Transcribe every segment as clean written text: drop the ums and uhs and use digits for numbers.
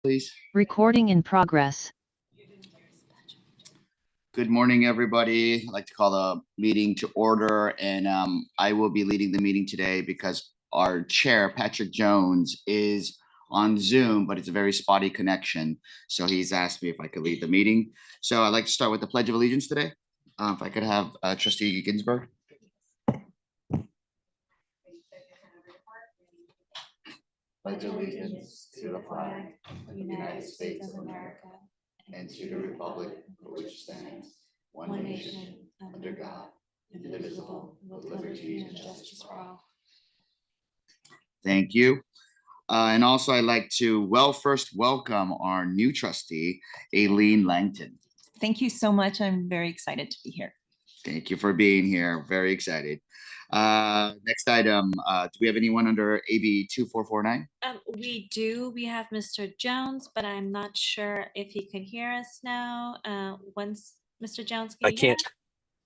Please. Recording in progress. Good morning, everybody. I'd like to call the meeting to order, and I will be leading the meeting today because our chair, Patrick Jones, is on Zoom, but it's a very spotty connection. So he's asked me if I could lead the meeting. So I'd like to start with the Pledge of Allegiance today. If I could have Trustee Ginsburg. Pledge allegiance to the flag of the United States of America and to the republic for which stands one nation under God, indivisible, with liberty and justice for all. Thank you. And also I'd like to first welcome our new trustee, Aileen Langton. Thank you so much. I'm very excited to be here. Thank you for being here. Very excited. Next item, do we have anyone under AB 2449? We do. We have Mr. Jones, but I'm not sure if he can hear us now. Once Mr. Jones, can you hear us?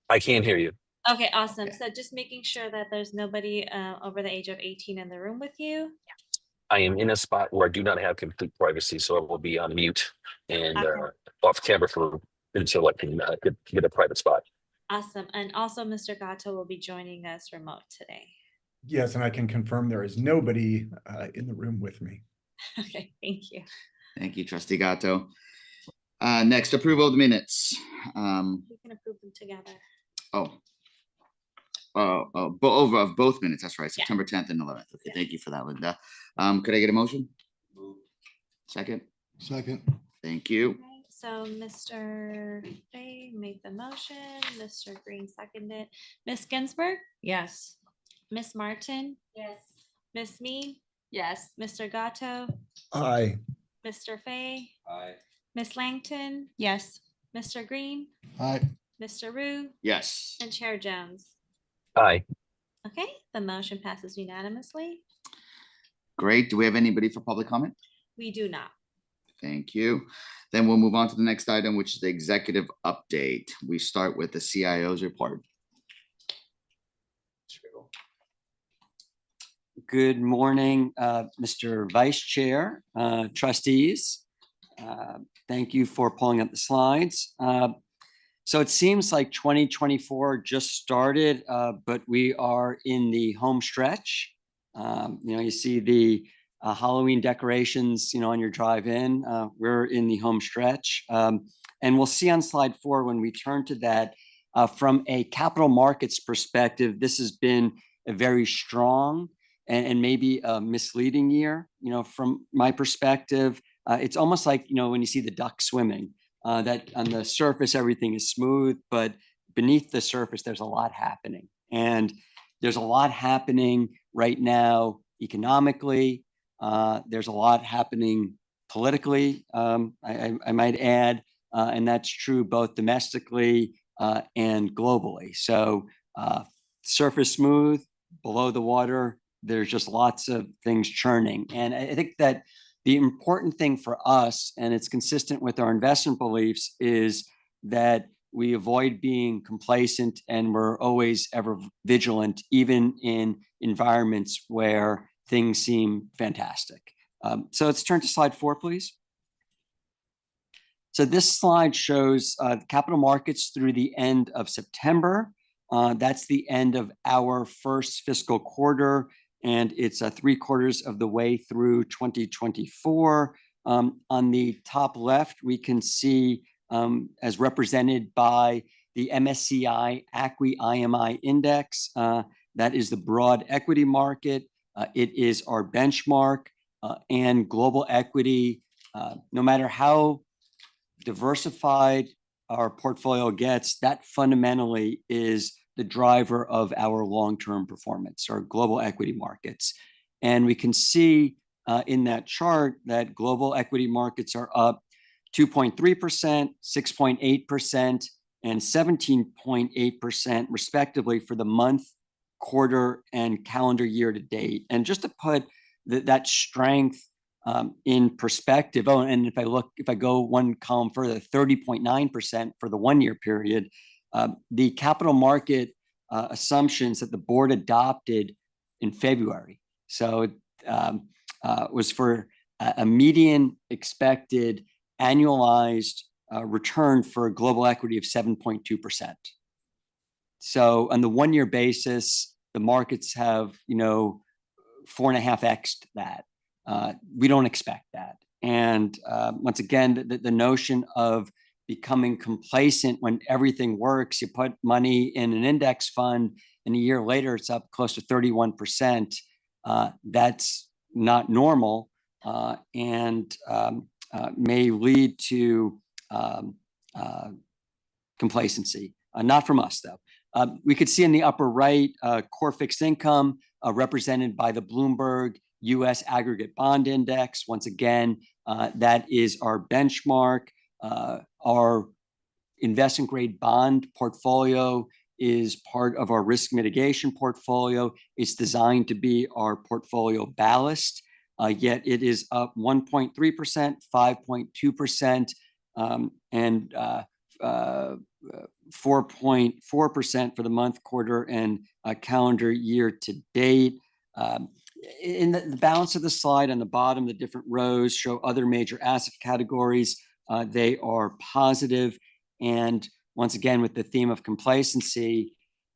I can't hear you. Okay, awesome. So just making sure that there's nobody over the age of 18 in the room with you. I am in a spot where I do not have complete privacy, so I will be on mute and off camera until I can get a private spot. Awesome. And also Mr. Gatto will be joining us remote today. Yes, and I can confirm there is nobody in the room with me. Okay, thank you. Thank you, Trustee Gatto. Next, approval of the minutes. We can approve them together. Of both minutes. That's right. Yeah. September 10th and 11th. Okay, Yeah. Thank you for that, Linda. Could I get a motion? Second. Second. Thank you. Okay, so Mr. Fay made the motion. Mr. Green seconded. Ms. Ginsburg? Yes. Ms. Martin? Yes. Ms. Mead? Yes. Mr. Gatto? Aye. Mr. Fay? Aye. Ms. Langton? Yes. Mr. Green? Aye. Mr. Rue? Yes. And Chair Jones? Aye. Okay, the motion passes unanimously. Great. Do we have anybody for public comment? We do not. Thank you. Then we'll move on to the next item, which is the executive update. We start with the CIO's report. Good morning, Mr. Vice Chair, trustees. Thank you for pulling up the slides. So it seems like 2024 just started, but we are in the home stretch. You see the Halloween decorations, on your drive in. We're in the home stretch. And we'll see on slide 4 when we turn to that, from a capital markets perspective, this has been a very strong and maybe a misleading year. From my perspective, it's almost like, when you see the duck swimming, that on the surface, everything is smooth, but beneath the surface, there's a lot happening. And there's a lot happening right now economically. There's a lot happening politically, I might add, and that's true both domestically and globally. So surface smooth, below the water, there's just lots of things churning. And I think that the important thing for us, and it's consistent with our investment beliefs, is that we avoid being complacent and we're always ever vigilant, even in environments where things seem fantastic. So let's turn to slide 4, please. So this slide shows the capital markets through the end of September. That's the end of our first fiscal quarter, and it's 3/4 of the way through 2024. On the top left, we can see, as represented by the MSCI ACWI IMI index, that is the broad equity market. It is our benchmark, and global equity, no matter how diversified our portfolio gets, that fundamentally is the driver of our long-term performance, our global equity markets. And we can see in that chart that global equity markets are up 2.3%, 6.8%, and 17.8% respectively for the month, quarter, and calendar year to date. And just to put that strength in perspective, and if I go one column further, 30.9% for the 1 year period, the capital market assumptions that the board adopted in February. So it was for a median expected annualized return for global equity of 7.2%. So on the 1-year basis, the markets have, 4.5x'd that. We don't expect that. And once again, the notion of becoming complacent when everything works, you put money in an index fund and a year later it's up close to 31%. That's not normal and may lead to complacency. Not from us though. We could see in the upper right, core fixed income represented by the Bloomberg US Aggregate Bond Index. Once again, that is our benchmark. Our investment grade bond portfolio is part of our risk mitigation portfolio. It's designed to be our portfolio ballast, yet it is up 1.3%, 5.2%, and 4.4% for the month, quarter, and calendar year to date. In the balance of the slide on the bottom, the different rows show other major asset categories. They are positive. And once again, with the theme of complacency,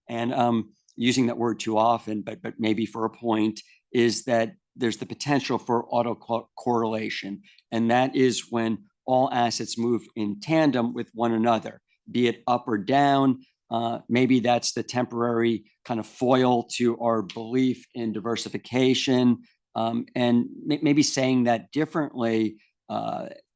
and using that word too often, but maybe for a point, is that there's the potential for autocorrelation. And that is when all assets move in tandem with one another, be it up or down. Maybe that's the temporary kind of foil to our belief in diversification. And maybe saying that differently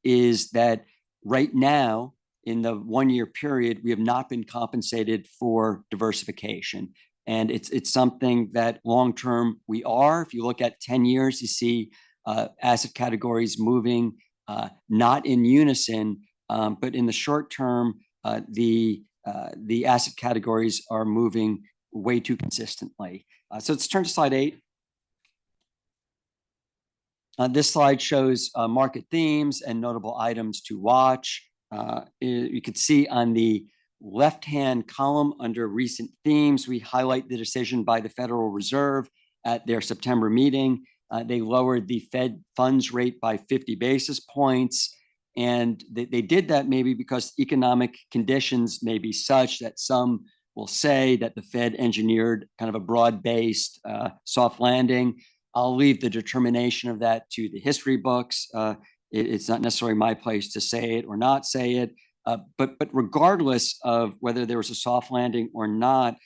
is that right now, in the 1-year period, we have not been compensated for diversification. And it's something that long-term we are. If you look at 10 years, you see asset categories moving not in unison, but in the short term, the asset categories are moving way too consistently. So let's turn to slide 8. This slide shows market themes and notable items to watch. You could see on the left-hand column under recent themes, we highlight the decision by the Federal Reserve at their September meeting. They lowered the Fed funds rate by 50 basis points. And they did that maybe because economic conditions may be such that some will say that the Fed engineered kind of a broad-based soft landing. I'll leave the determination of that to the history books. It's not necessarily my place to say it or not say it. But regardless of whether there was a soft landing or not,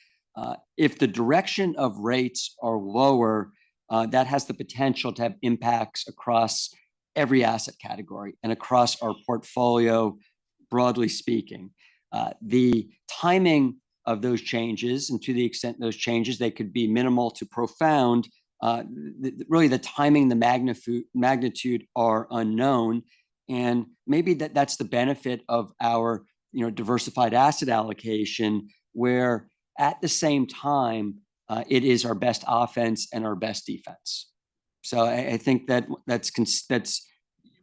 if the direction of rates are lower, that has the potential to have impacts across every asset category and across our portfolio, broadly speaking. The timing of those changes, and to the extent those changes, they could be minimal to profound. Really, the timing, the magnitude are unknown. And maybe that's the benefit of our diversified asset allocation, where at the same time, it is our best offense and our best defense. So I think that's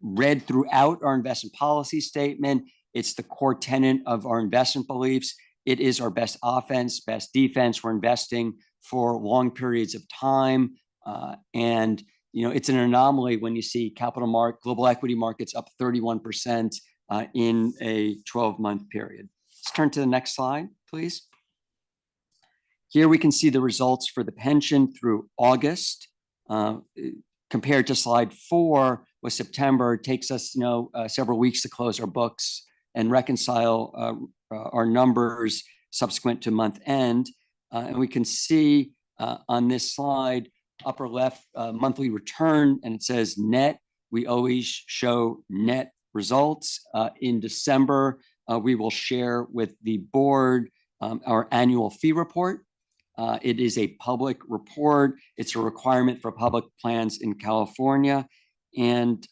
read throughout our investment policy statement. It's the core tenet of our investment beliefs. It is our best offense, best defense. We're investing for long periods of time. And it's an anomaly when you see global equity markets up 31% in a 12-month period. Let's turn to the next slide, please. Here we can see the results for the pension through August. Compared to slide 4 with September, it takes us several weeks to close our books and reconcile our numbers subsequent to month end. And we can see on this slide, upper left, monthly return, and it says net. We always show net results. In December, we will share with the board our annual fee report. It is a public report. It's a requirement for public plans in California. And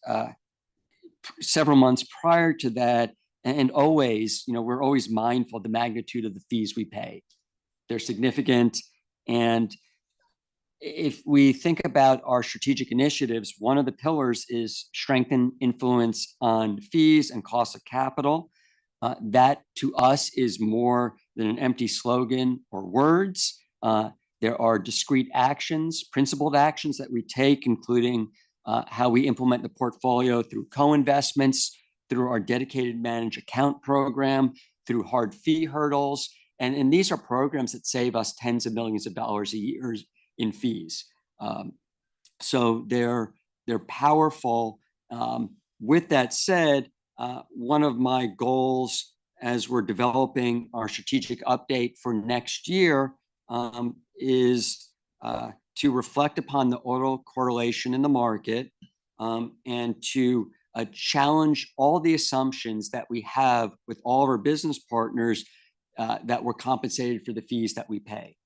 several months prior to that, and always, we're always mindful of the magnitude of the fees we pay. They're significant. And if we think about our strategic initiatives, one of the pillars is strengthen influence on fees and cost of capital. That to us is more than an empty slogan or words. There are discrete actions, principled actions that we take, including how we implement the portfolio through co-investments, through our dedicated managed account program, through hard fee hurdles. And these are programs that save us tens of millions of dollars a year in fees. So they're powerful. With that said, one of my goals as we're developing our strategic update for next year is to reflect upon the autocorrelation in the market and to challenge all the assumptions that we have with all of our business partners that we're compensated for the fees that we pay.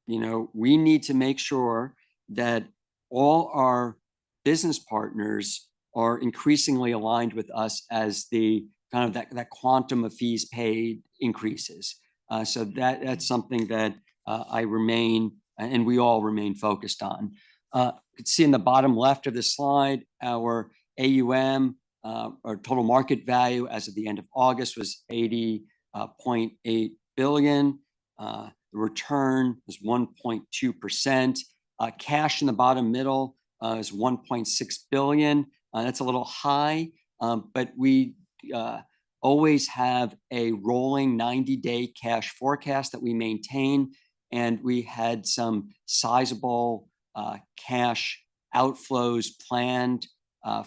You know, we need to make sure that all our business partners are increasingly aligned with us as the kind of that quantum of fees paid increases. So that's something that I remain and we all remain focused on. You can see in the bottom left of the slide, our AUM, or total market value as of the end of August was 80.8 billion. The return was 1.2%. Cash in the bottom middle is 1.6 billion. That's a little high, but we always have a rolling 90-day cash forecast that we maintain. And we had some sizable cash outflows planned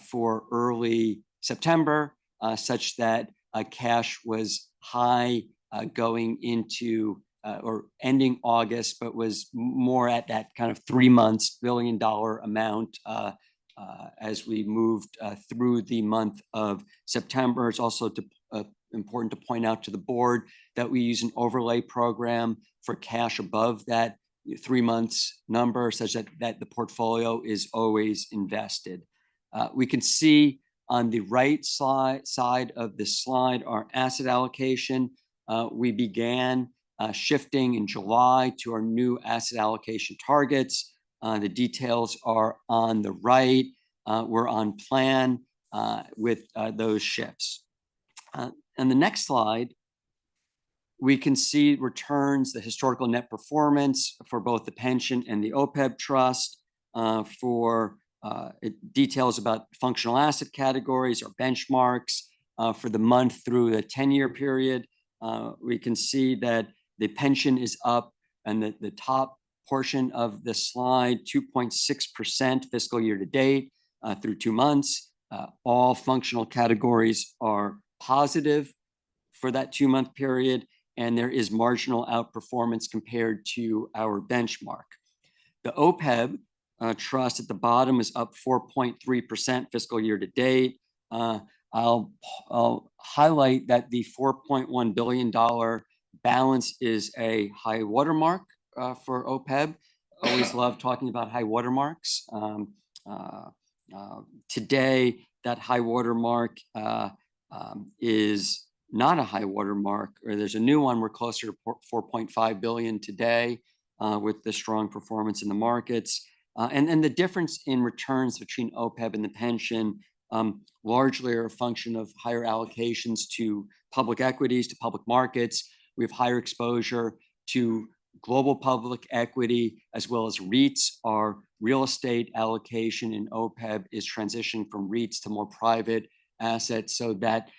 for early September, such that cash was high going into or ending August, but was more at that kind of 3 months $1 billion amount as we moved through the month of September. It's also important to point out to the board that we use an overlay program for cash above that 3 months number, such that the portfolio is always invested. We can see on the right side of the slide our asset allocation. We began shifting in July to our new asset allocation targets. The details are on the right. We're on plan with those shifts. And the next slide, we can see returns, the historical net performance for both the pension and the OPEB trust, for details about functional asset categories or benchmarks for the month through the 10-year period. We can see that the pension is up and the top portion of the slide, 2.6% fiscal year to date through 2 months. All functional categories are positive for that 2-month period, and there is marginal outperformance compared to our benchmark. The OPEB trust at the bottom is up 4.3% fiscal year to date. I'll highlight that the $4.1 billion balance is a high watermark for OPEB. Always love talking about high watermarks. Today, that high watermark is not a high watermark, or there's a new one. We're closer to 4.5 billion today with the strong performance in the markets. And the difference in returns between OPEB and the pension largely are a function of higher allocations to public equities, to public markets. We have higher exposure to global public equity as well as REITs. Our real estate allocation in OPEB is transitioning from REITs to more private assets, so that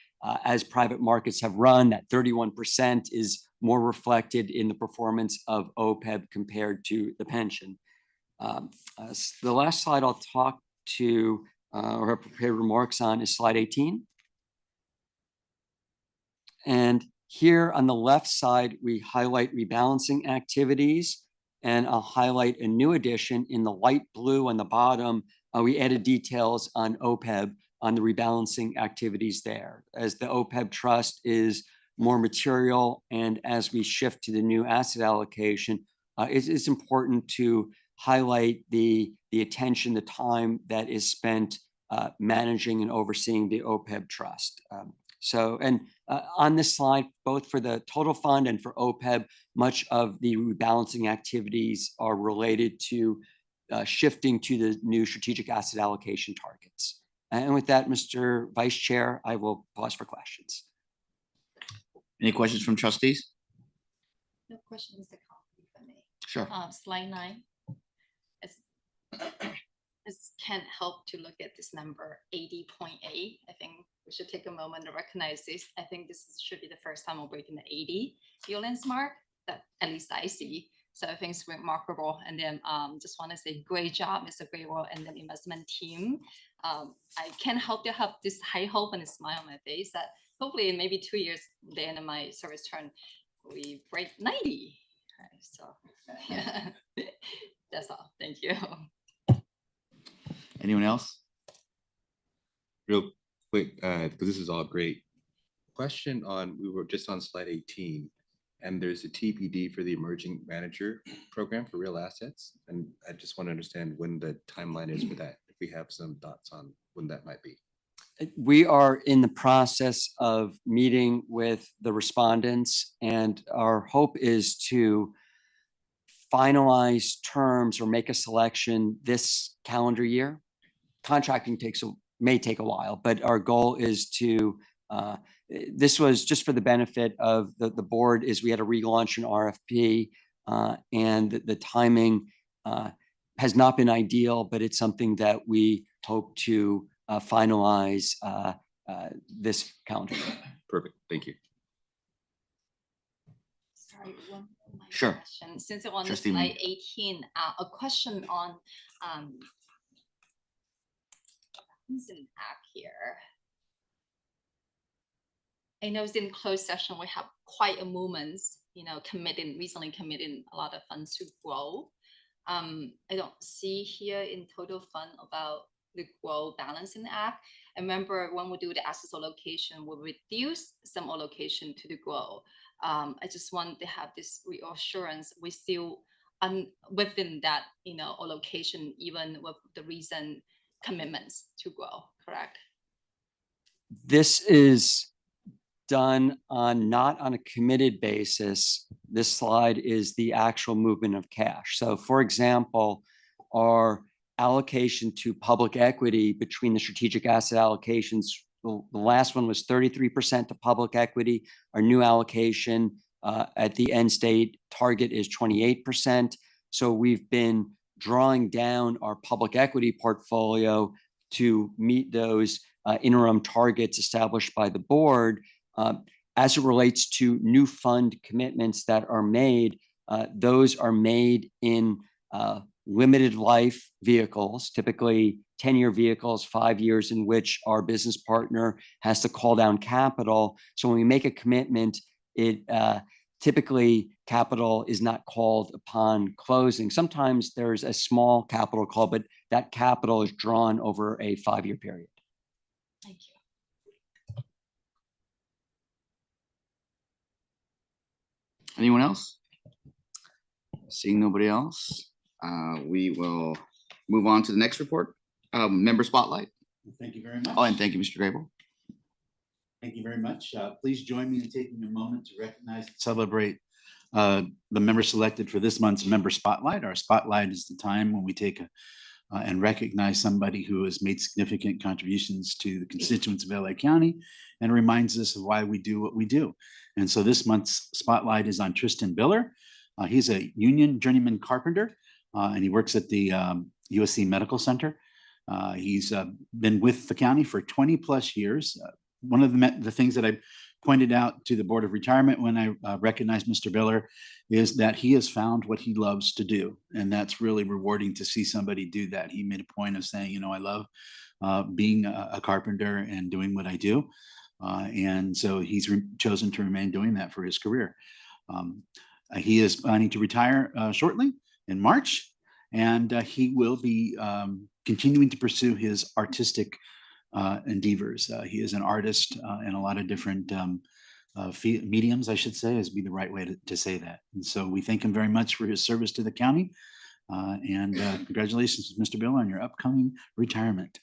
as private markets have run, that 31% is more reflected in the performance of OPEB compared to the pension. The last slide I'll talk to or have prepared remarks on is slide 18. And here on the left side, we highlight rebalancing activities, and I'll highlight a new addition in the light blue on the bottom. We added details on OPEB on the rebalancing activities there. As the OPEB trust is more material and as we shift to the new asset allocation, it's important to highlight the attention, the time that is spent managing and overseeing the OPEB trust. On this slide, both for the total fund and for OPEB, much of the rebalancing activities are related to shifting to the new strategic asset allocation targets. And with that, Mr. Vice Chair, I will pause for questions. Any questions from trustees? No question, Mr. Coffey, for me. Sure. Slide 9. Is can't help to look at this number 80.8. I think we should take a moment to recognize this. I think should be the first time we're breaking the 80 billions mark, that at least I see. So I think it's remarkable. And then just want to say great job, Mr. Grable and the investment team. I can't help to have this high hope and a smile on my face that hopefully in maybe 2 years, the end of my service term, we break 90. Right, so yeah, that's all. Thank you. Anyone else? Real quick, because this is all great. Question on, we were just on slide 18, and there's a TBD for the Emerging Manager Program for real assets. And I just want to understand when the timeline is for that, if we have some thoughts on when that might be. We are in the process of meeting with the respondents, and our hope is to finalize terms or make a selection this calendar year. Contracting may take a while, but our goal is to, this was just for the benefit of the board, is we had to relaunch an RFP, and the timing has not been ideal, but it's something that we hope to finalize this calendar year. Perfect, thank you. Sorry, one more Sure. question. Since it on Trustee slide 18, a question on act here. I know it's in closed session, we have quite a movement, recently committing a lot of funds to grow. I don't see here in total fund about the grow balance in the act. I remember when we do the assets allocation, we reduce some allocation to the grow. I just want to have this reassurance we still within that allocation, even with the recent commitments to grow, correct? This is done not on a committed basis. This slide is the actual movement of cash. So for example, our allocation to public equity between the strategic asset allocations, the last one was 33% to public equity. Our new allocation at the end state target is 28%. So we've been drawing down our public equity portfolio to meet those interim targets established by the board. As it relates to new fund commitments that are made, those are made in limited life vehicles, typically 10-year vehicles, 5 years in which our business partner has to call down capital. So when we make a commitment, it typically capital is not called upon closing. Sometimes there's a small capital call, but that capital is drawn over a 5-year period. Thank you. Anyone else? Seeing nobody else, we will move on to the next report. Member spotlight. Thank you very much. Oh, and thank you, Mr. Grable. Thank you very much. Please join me in taking a moment to recognize and celebrate the members selected for this month's member spotlight. Our spotlight is the time when we take and recognize somebody who has made significant contributions to the constituents of LA County and reminds us of why we do what we do. And so this month's spotlight is on Tristan Biller. He's a union journeyman carpenter, and he works at the USC Medical Center. He's been with the county for 20 plus years. One of the things that I pointed out to the Board of Retirement when I recognized Mr. Biller is that he has found what he loves to do. And that's really rewarding to see somebody do that. He made a point of saying, I love being a carpenter and doing what I do. And so he's chosen to remain doing that for his career. He is planning to retire shortly in March, and he will be continuing to pursue his artistic endeavors. He is an artist in a lot of different mediums, I should say, is be the right way to say that. And so we thank him very much for his service to the county. And congratulations, Mr. Bill, on your upcoming retirement.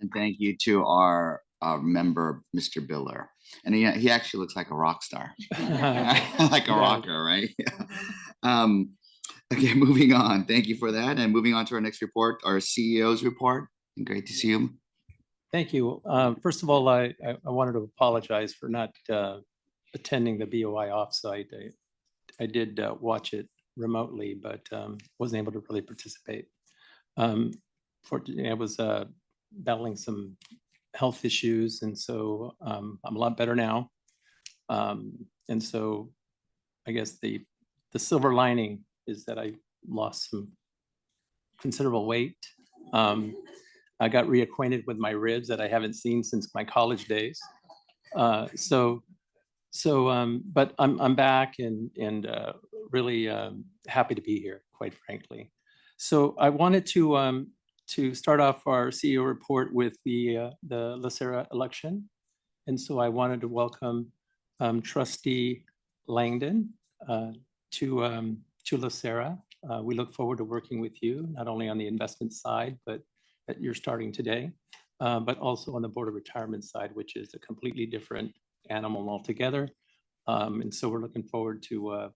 And thank you to our member, Mr. Biller. And he actually looks like a rock star, like a rocker, right? Okay, moving on. Thank you for that. And moving on to our next report, our CEO's report. And great to see you. Thank you. First of all, I wanted to apologize for not attending the BOI offsite. I did watch it remotely, but wasn't able to really participate. Fortunately, I was battling some health issues, and so I'm a lot better now. And so I guess the silver lining is that I lost some considerable weight. I got reacquainted with my ribs that I haven't seen since my college days. But I'm back and really happy to be here, quite frankly. So I wanted to start off our CEO report with the LACERA election. And so I wanted to welcome Trustee Langdon to LACERA. We look forward to working with you, not only on the investment side, but that you're starting today, but also on the Board of Retirement side, which is a completely different animal altogether. And so we're looking forward to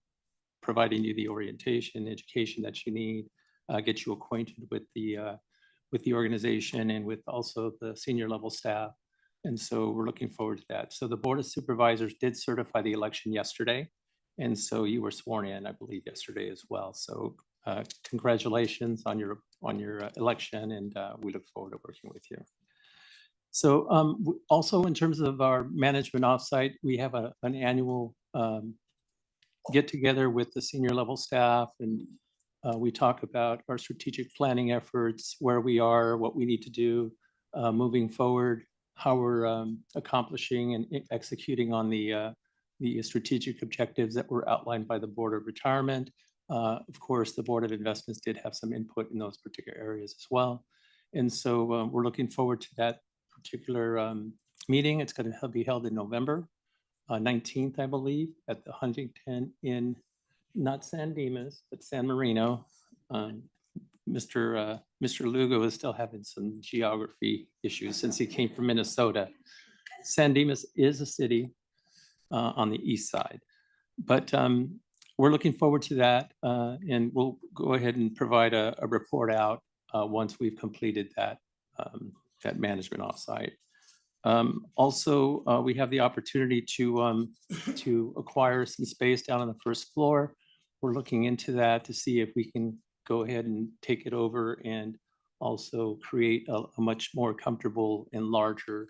providing you the orientation, education that you need, get you acquainted with the organization and with also the senior level staff. And so we're looking forward to that. So the Board of Supervisors did certify the election yesterday. And so you were sworn in, I believe, yesterday as well. So congratulations on your election, and we look forward to working with you. So also in terms of our management offsite, we have an annual get together with the senior level staff, and we talk about our strategic planning efforts, where we are, what we need to do moving forward, how we're accomplishing and executing on the strategic objectives that were outlined by the Board of Retirement. Of course, the Board of Investments did have some input in those particular areas as well. And so we're looking forward to that particular meeting. It's going to be held in November 19th, I believe, at the Huntington in not San Dimas, but San Marino. Mr. Lugo is still having some geography issues since he came from Minnesota. San Dimas is a city on the east side, but we're looking forward to that, and we'll go ahead and provide a report out once we've completed that management offsite. Also, we have the opportunity to acquire some space down on the first floor. We're looking into that to see if we can go ahead and take it over and also create a much more comfortable and larger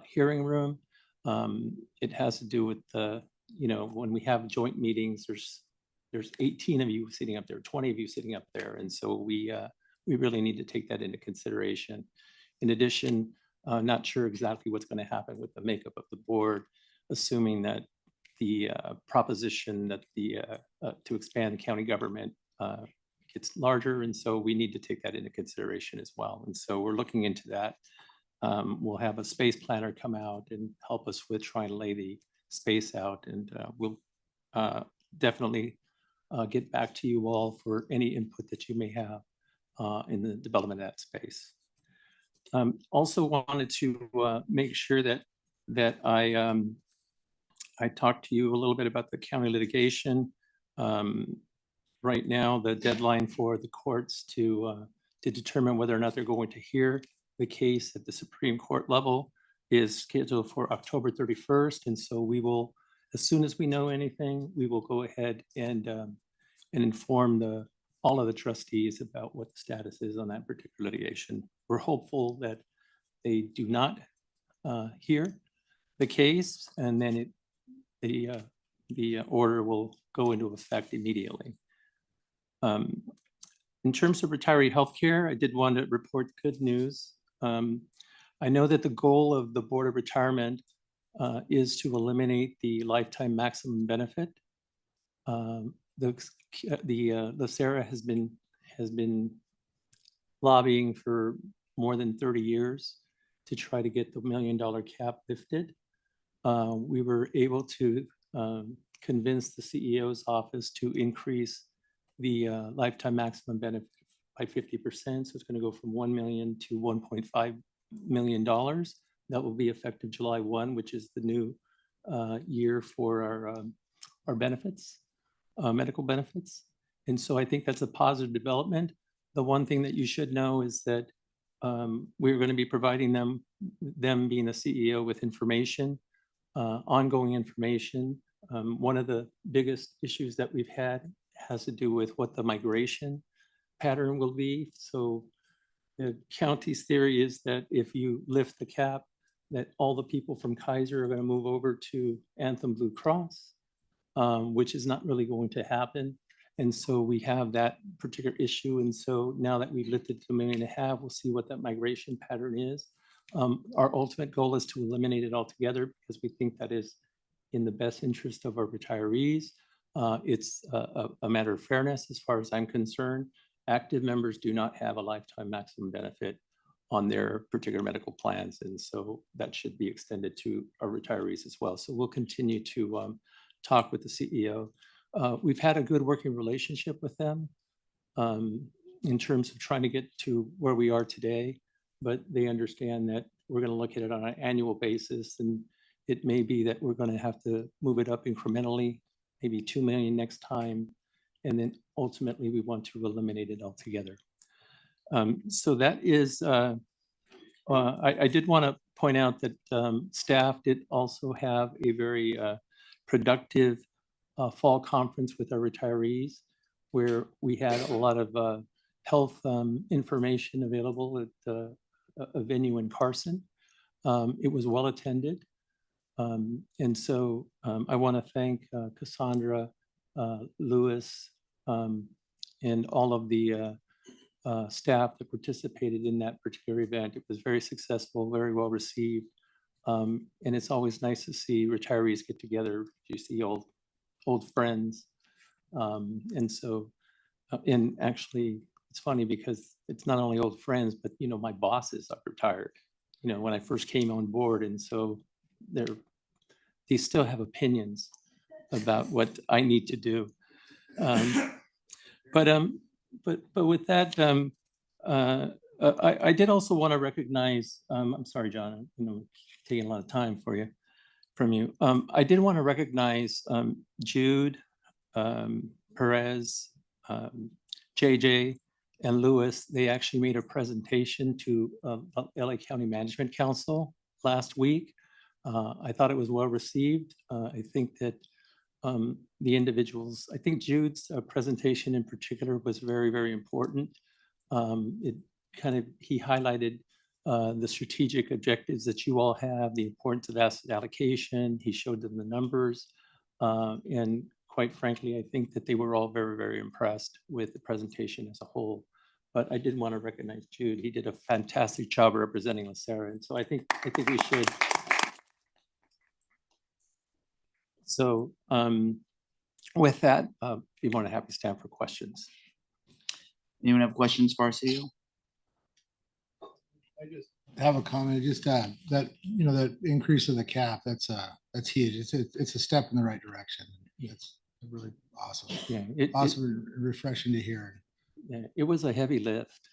hearing room. It has to do with when we have joint meetings, there's 18 of you sitting up there, 20 of you sitting up there. And so we really need to take that into consideration. In addition, not sure exactly what's going to happen with the makeup of the board, assuming that the proposition that to expand the county government gets larger. And so we need to take that into consideration as well. And so we're looking into that. We'll have a space planner come out and help us with trying to lay the space out. And we'll definitely get back to you all for any input that you may have in the development of that space. Also wanted to make sure that I talked to you a little bit about the county litigation. Right now, the deadline for the courts to determine whether or not they're going to hear the case at the Supreme Court level is scheduled for October 31st. And so we will, as soon as we know anything, we will go ahead and inform all of the trustees about what the status is on that particular litigation. We're hopeful that they do not hear the case, and then the order will go into effect immediately. In terms of retiree healthcare, I did want to report good news. I know that the goal of the Board of Retirement is to eliminate the lifetime maximum benefit. The LACERA has been lobbying for more than 30 years to try to get the $1 million cap lifted. We were able to convince the CEO's office to increase the lifetime maximum benefit by 50%. So it's going to go from $1 million to $1.5 million. That will be effective July 1, which is the new year for our benefits, medical benefits. And so I think that's a positive development. The one thing that you should know is that we're going to be providing them being the CEO, with information, ongoing information One of the biggest issues that we've had has to do with what the migration pattern will be. So the county's theory is that if you lift the cap, that all the people from Kaiser are going to move over to Anthem Blue Cross, which is not really going to happen. And so we have that particular issue. And so now that we've lifted to $1.5 million, we'll see what that migration pattern is. Our ultimate goal is to eliminate it altogether because we think that is in the best interest of our retirees. It's a matter of fairness as far as I'm concerned. Active members do not have a lifetime maximum benefit on their particular medical plans. And so that should be extended to our retirees as well. So we'll continue to talk with the CEO. We've had a good working relationship with them in terms of trying to get to where we are today, but they understand that we're going to look at it on an annual basis. And it may be that we're going to have to move it up incrementally, maybe 2 million next time. And then ultimately we want to eliminate it altogether. So that is, I did want to point out that staff did also have a very productive fall conference with our retirees, where we had a lot of health information available at a venue in Carson. It was well attended. And so I want to thank Cassandra, Lewis, and all of the staff that participated in that particular event. It was very successful, very well received. And it's always nice to see retirees get together. You see old friends. And so, and actually it's funny because it's not only old friends, but my bosses are retired, when I first came on board. And so they still have opinions about what I need to do. But with that, I did also want to recognize, I'm sorry, John, taking a lot of time from you. I did want to recognize Jude, Perez, JJ, and Lewis. They actually made a presentation to LA County Management Council last week. I thought it was well received. I think that the individuals, I think Jude's presentation in particular was very, very important. He highlighted the strategic objectives that you all have, the importance of asset allocation. He showed them the numbers. And quite frankly, I think that they were all very, very impressed with the presentation as a whole. But I did want to recognize Jude. He did a fantastic job representing LACERA. And so I think we should. So with that, be more than happy to stand for questions. Anyone have questions for our CEO? I just have a comment, just that, that increase of the cap, that's huge. It's a step in the right direction. It's really awesome. Yeah, awesome, refreshing to hear. Yeah, it was a heavy lift,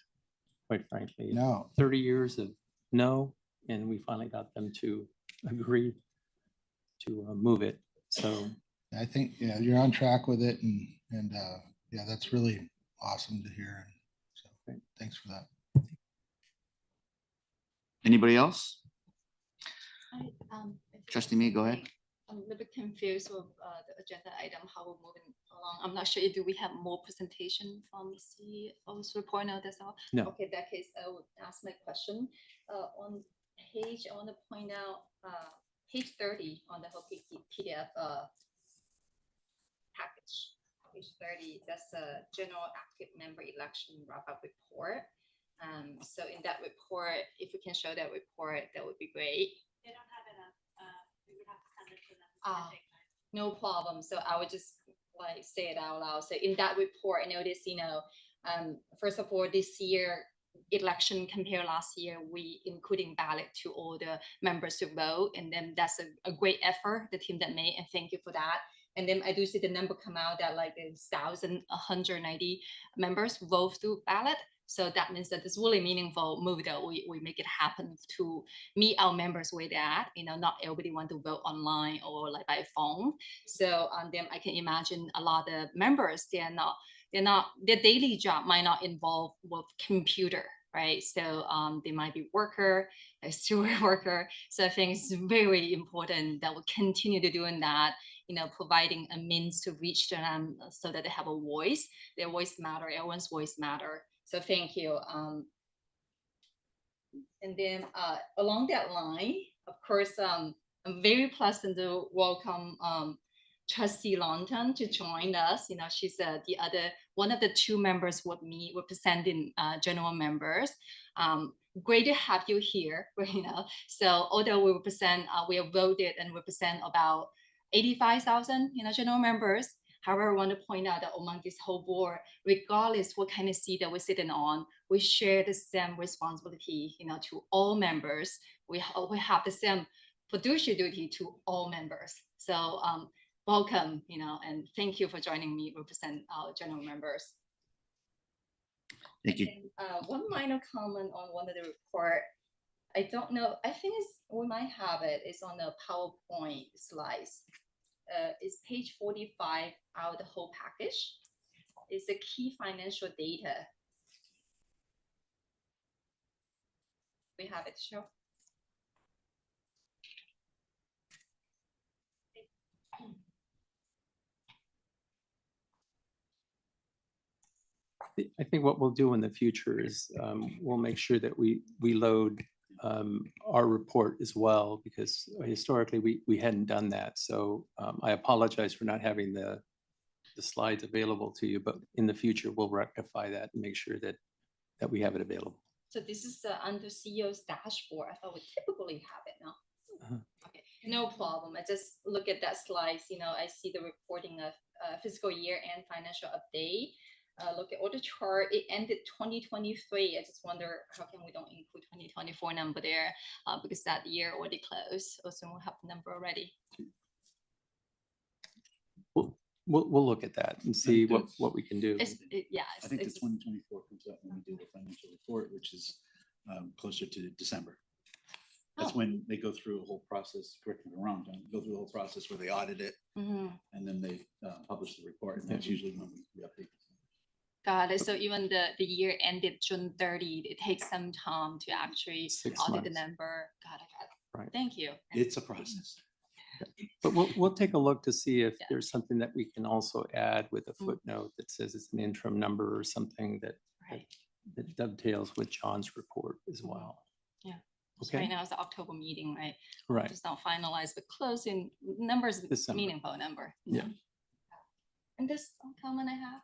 quite frankly. No. 30 years of no, and we finally got them to agree to move it. So I think you're on track with it, and yeah, that's really awesome to hear. So thanks for that. Anybody else? Trustee Me, go ahead. I'm a little bit confused with the agenda item, how we're moving along. I'm not sure, do we have more presentation from CEO's report now? That's all? No. Okay, in that case, I would ask my question. On page, I want to point out page 30 on the whole PDF package. Page 30, that's a general active member election wrap-up report. So in that report, if we can show that report, that would be great. They don't have it up. We would have to send it to them. No problem. So I would just say it out loud. So in that report, I noticed, first of all, this year election compared last year, we including ballot to all the members to vote, and then that's a great effort the team that made, and thank you for that. And then I do see the number come out that like 1,190 members vote through ballot. So that means that it's really meaningful move that we make it happen to meet our members where they're at. Not everybody want to vote online or like by phone. So then I can imagine a lot of members, their daily job might not involve with computer, right? So they might be worker, a steward worker. So I think it's very important that we continue to doing that. providing a means to reach them so that they have a voice. Their voice matter, everyone's voice matter. So thank you. And then along that line, of course, I'm very pleasant to welcome Trustee Longton to join us. She's one of the 2 members with me representing general members. Great to have you here. So although we have voted and represent about 85,000 general members. However, I want to point out that among this whole board, regardless what kind of seat that we're sitting on, we share the same responsibility, to all members. We have the same fiduciary duty to all members. So welcome, and thank you for joining me represent our general members. Thank you. And, one minor comment on one of the report. I don't know. I think we might have it. It's on the PowerPoint slides. It's page 45 out of the whole package. It's the key financial data. We have it, show. I think what we'll do in the future is we'll make sure that we load our report as well, because historically we hadn't done that. So I apologize for not having the slides available to you, but in the future we'll rectify that and make sure that we have it available. So this is under CEO's dashboard. I thought we typically have it now. Okay, no problem. I just look at that slides. I see the reporting of fiscal year and financial update. Look at all the chart. It ended 2023. I just wonder how come we don't include 2024 number there, because that year already closed. Also, we'll have the number already. We'll look at that and see what we can do. I think the 2024 comes up when we do the financial report, which is closer to December. That's when they go through a whole process. Correct me if I'm wrong, John. Go through the whole process where they audit it, and then they publish the report, and that's usually when we update. Got it. So even the year ended June 30, it takes some time to actually audit the number. Got it. Right. Thank you. It's a process. But we'll take a look to see if there's something that we can also add with a footnote that says it's an interim number or something that dovetails with John's report as well. Yeah. Okay. Right now it's the October meeting, right? Right. It's not finalized, but closing numbers, December. meaningful number. Yeah. And this comment I have,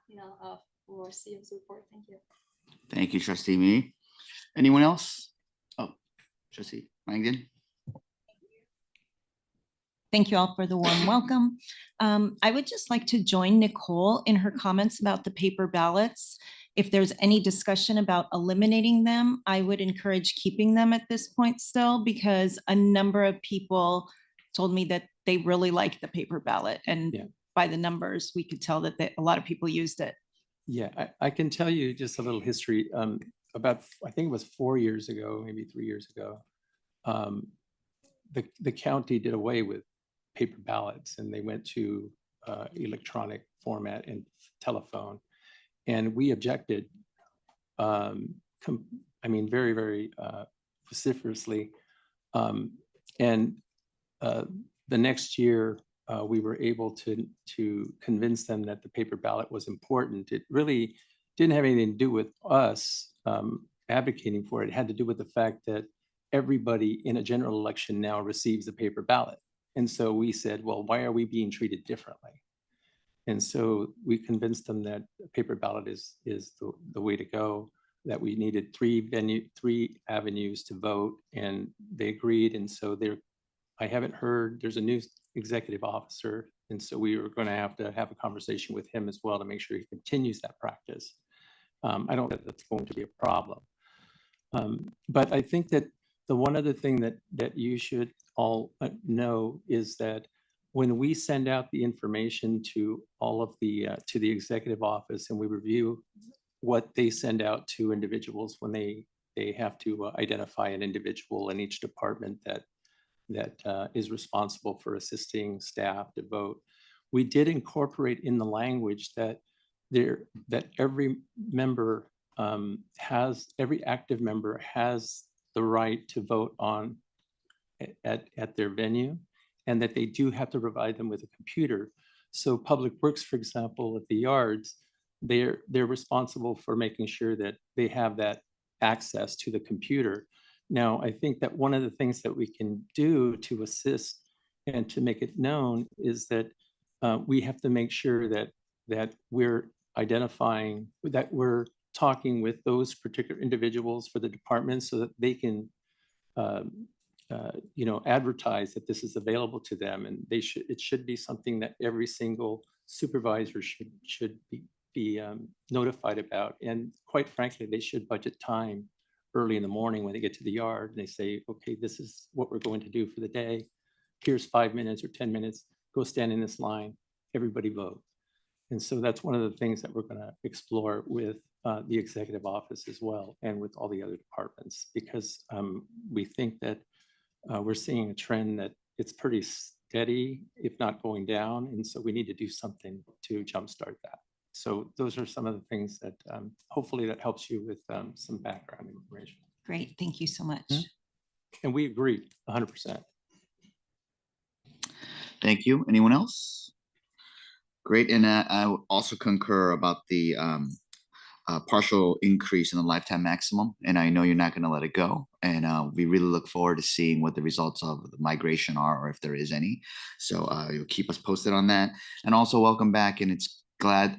for CEO's report. Thank you. Thank you, Trustee Mee. Anyone else? Oh, Trustee Langdon. Thank you all for the warm welcome. I would just like to join Nicole in her comments about the paper ballots. If there's any discussion about eliminating them, I would encourage keeping them at this point still, because a number of people told me that they really like the paper ballot, and by the numbers, we could tell that a lot of people used it. Yeah, I can tell you just a little history. About, I think it was 4 years ago, maybe 3 years ago, the county did away with paper ballots and they went to electronic format and telephone. And we objected, very, very vociferously. And the next year, we were able to convince them that the paper ballot was important. It really didn't have anything to do with us advocating for it. It had to do with the fact that everybody in a general election now receives a paper ballot. And so we said, well, why are we being treated differently? And so we convinced them that a paper ballot is the way to go, that we needed three avenues to vote, and they agreed. And so I haven't heard, there's a new executive officer. And so we were going to have a conversation with him as well to make sure he continues that practice. I don't think that's going to be a problem. But I think that the one other thing that you should all know is that when we send out the information to all of to the executive office, and we review what they send out to individuals when they have to identify an individual in each department that is responsible for assisting staff to vote, we did incorporate in the language that every member every active member has the right to vote at their venue, and that they do have to provide them with a computer. So Public Works, for example, at the yards, they're responsible for making sure that they have that access to the computer. Now, I think that one of the things that we can do to assist and to make it known is that we have to make sure that we're identifying, that we're talking with those particular individuals for the department so that they can advertise that this is available to them, and it should be something that every single supervisor should be notified about. And quite frankly, they should budget time early in the morning when they get to the yard and they say, okay, this is what we're going to do for the day. Here's 5 minutes or 10 minutes, go stand in this line, everybody vote. And so that's one of the things that we're going to explore with the executive office as well, and with all the other departments, because we think that we're seeing a trend that it's pretty steady, if not going down. And so we need to do something to jumpstart that. So those are some of the things that hopefully that helps you with some background information. Great, thank you so much. And we agree 100%. Thank you. Anyone else? Great. And I would also concur about the partial increase in the lifetime maximum. And I know you're not going to let it go. And we really look forward to seeing what the results of the migration are, or if there is any. So you'll keep us posted on that. And also welcome back. And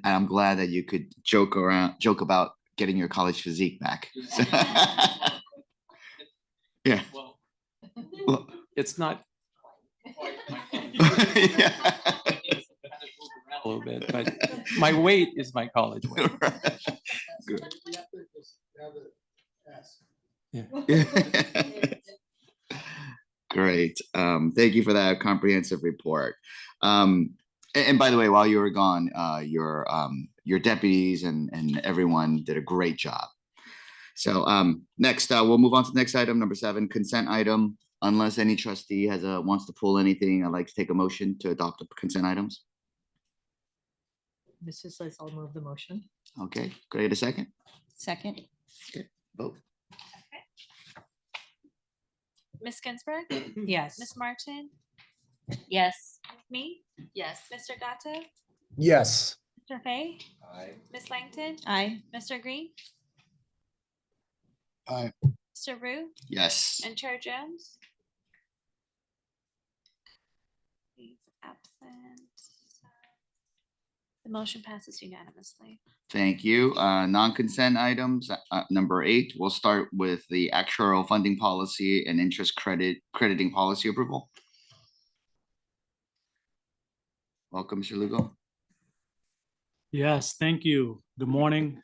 I'm glad that you could joke about getting your college physique back. Yeah. Well, it's not. Yeah. A little bit, but my weight is my college weight. Good. Yeah. Great. Thank you for that comprehensive report. And by the way, while you were gone, your deputies and everyone did a great job. So next, we'll move on to the next item, number 7, consent item. Unless any trustee wants to pull anything, I'd like to take a motion to adopt the consent items. Mrs. Slice, I'll move the motion. Okay, could I get a second? Second. Okay, vote. Ms. Ginsburg, Yes. Ms. Martin, Yes. me, Yes. Mr. Gatto, Yes. Mr. Fay, Aye. Ms. Langton, Aye. Mr. Green, Aye. Mr. Rue, Yes. and Chair Jones. He's absent. So the motion passes unanimously. Thank you. Non-consent items, number 8. We'll start with the actuarial funding policy and interest crediting policy approval. Welcome, Mr. Lugo. Yes, thank you. Good morning,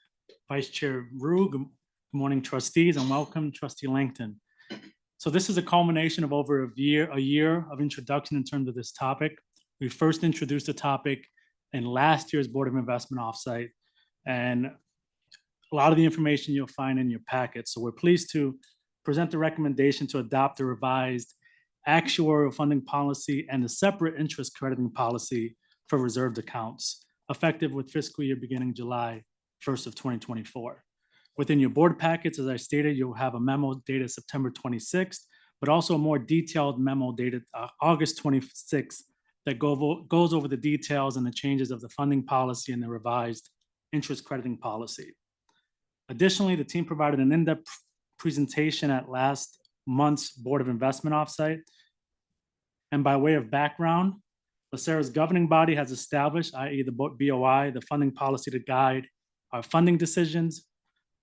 Vice Chair Rue. Good morning, trustees, and welcome, Trustee Langton. So this is a culmination of over a year of introduction in terms of this topic. We first introduced the topic in last year's Board of Investment offsite, and a lot of the information you'll find in your packet. So we're pleased to present the recommendation to adopt the revised actuarial funding policy and a separate interest crediting policy for reserved accounts, effective with fiscal year beginning July 1st of 2024. Within your board packets, as I stated, you'll have a memo dated September 26th, but also a more detailed memo dated August 26th that goes over the details and the changes of the funding policy and the revised interest crediting policy. Additionally, the team provided an in-depth presentation at last month's Board of Investment offsite. And by way of background, LACERA's governing body has established, i.e. the BOI, the funding policy to guide our funding decisions,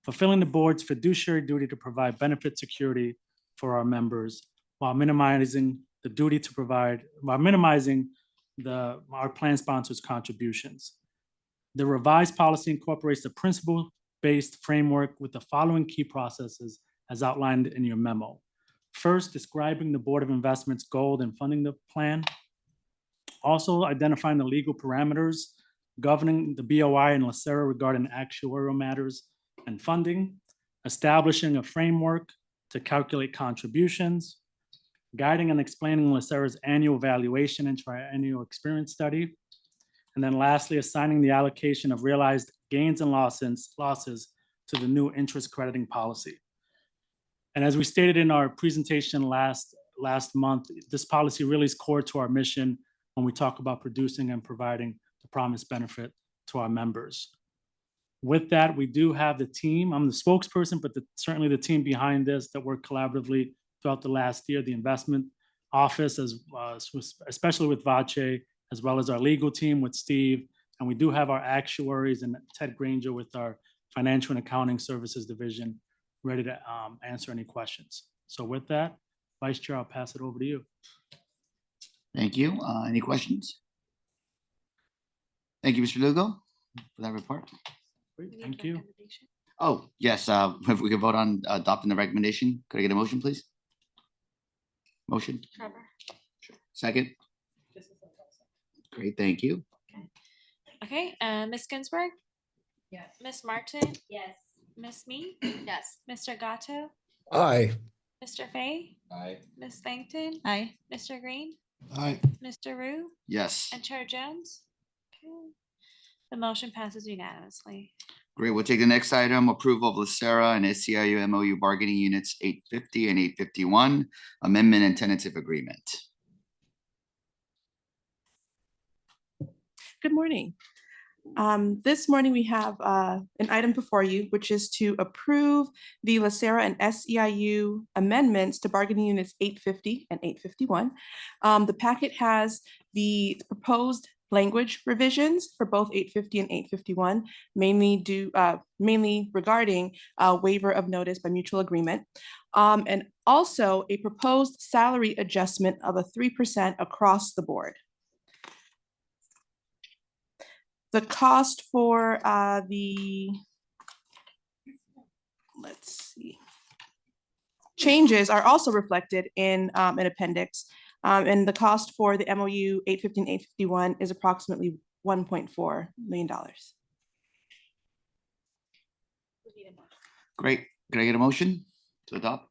fulfilling the board's fiduciary duty to provide benefit security for our members while minimizing the duty to provide, while minimizing our plan sponsors' contributions. The revised policy incorporates the principle-based framework with the following key processes as outlined in your memo. First, describing the Board of Investment's goal in funding the plan. Also, identifying the legal parameters governing the BOI and LACERA regarding actuarial matters and funding. Establishing a framework to calculate contributions. Guiding and explaining LACERA's annual valuation and triennial experience study. And then lastly, assigning the allocation of realized gains and losses to the new interest crediting policy. And as we stated in our presentation last last month, this policy really is core to our mission when we talk about producing and providing the promised benefit to our members. With that, we do have the team. I'm the spokesperson, but certainly the team behind this that worked collaboratively throughout the last year, the investment office, especially with Vache, as well as our legal team with Steve. And we do have our actuaries and Ted Granger with our financial and accounting services division ready to answer any questions. So with that, Vice Chair, I'll pass it over to you. Thank you. Any questions? Thank you, Mr. Lugo, for that report. Great, thank you. Oh, yes, if we could vote on adopting the recommendation, could I get a motion, please? Motion, Trevor. second? Great, thank you. Okay, Ms. Ginsburg, Yes. Ms. Martin, Yes. Ms. Me, Yes. Mr. Gatto, Aye. Mr. Fay, Aye. Ms. Langton, Aye. Mr. Green, Aye. Mr. Rue, Yes, and Chair Jones. Okay. The motion passes unanimously. great. We'll take the next item, approval of LACERA and SEIU MOU bargaining units 850 and 851, amendment and tentative agreement. Good morning. This morning we have an item before you, which is to approve the LACERA and SEIU amendments to bargaining units 850 and 851. The packet has the proposed language revisions for both 850 and 851, mainly regarding waiver of notice by mutual agreement, and also a proposed salary adjustment of a 3% across the board. The cost for changes are also reflected in an appendix. And the cost for the MOU 850 and 851 is approximately $1.4 million. Great. Can I get a motion to adopt?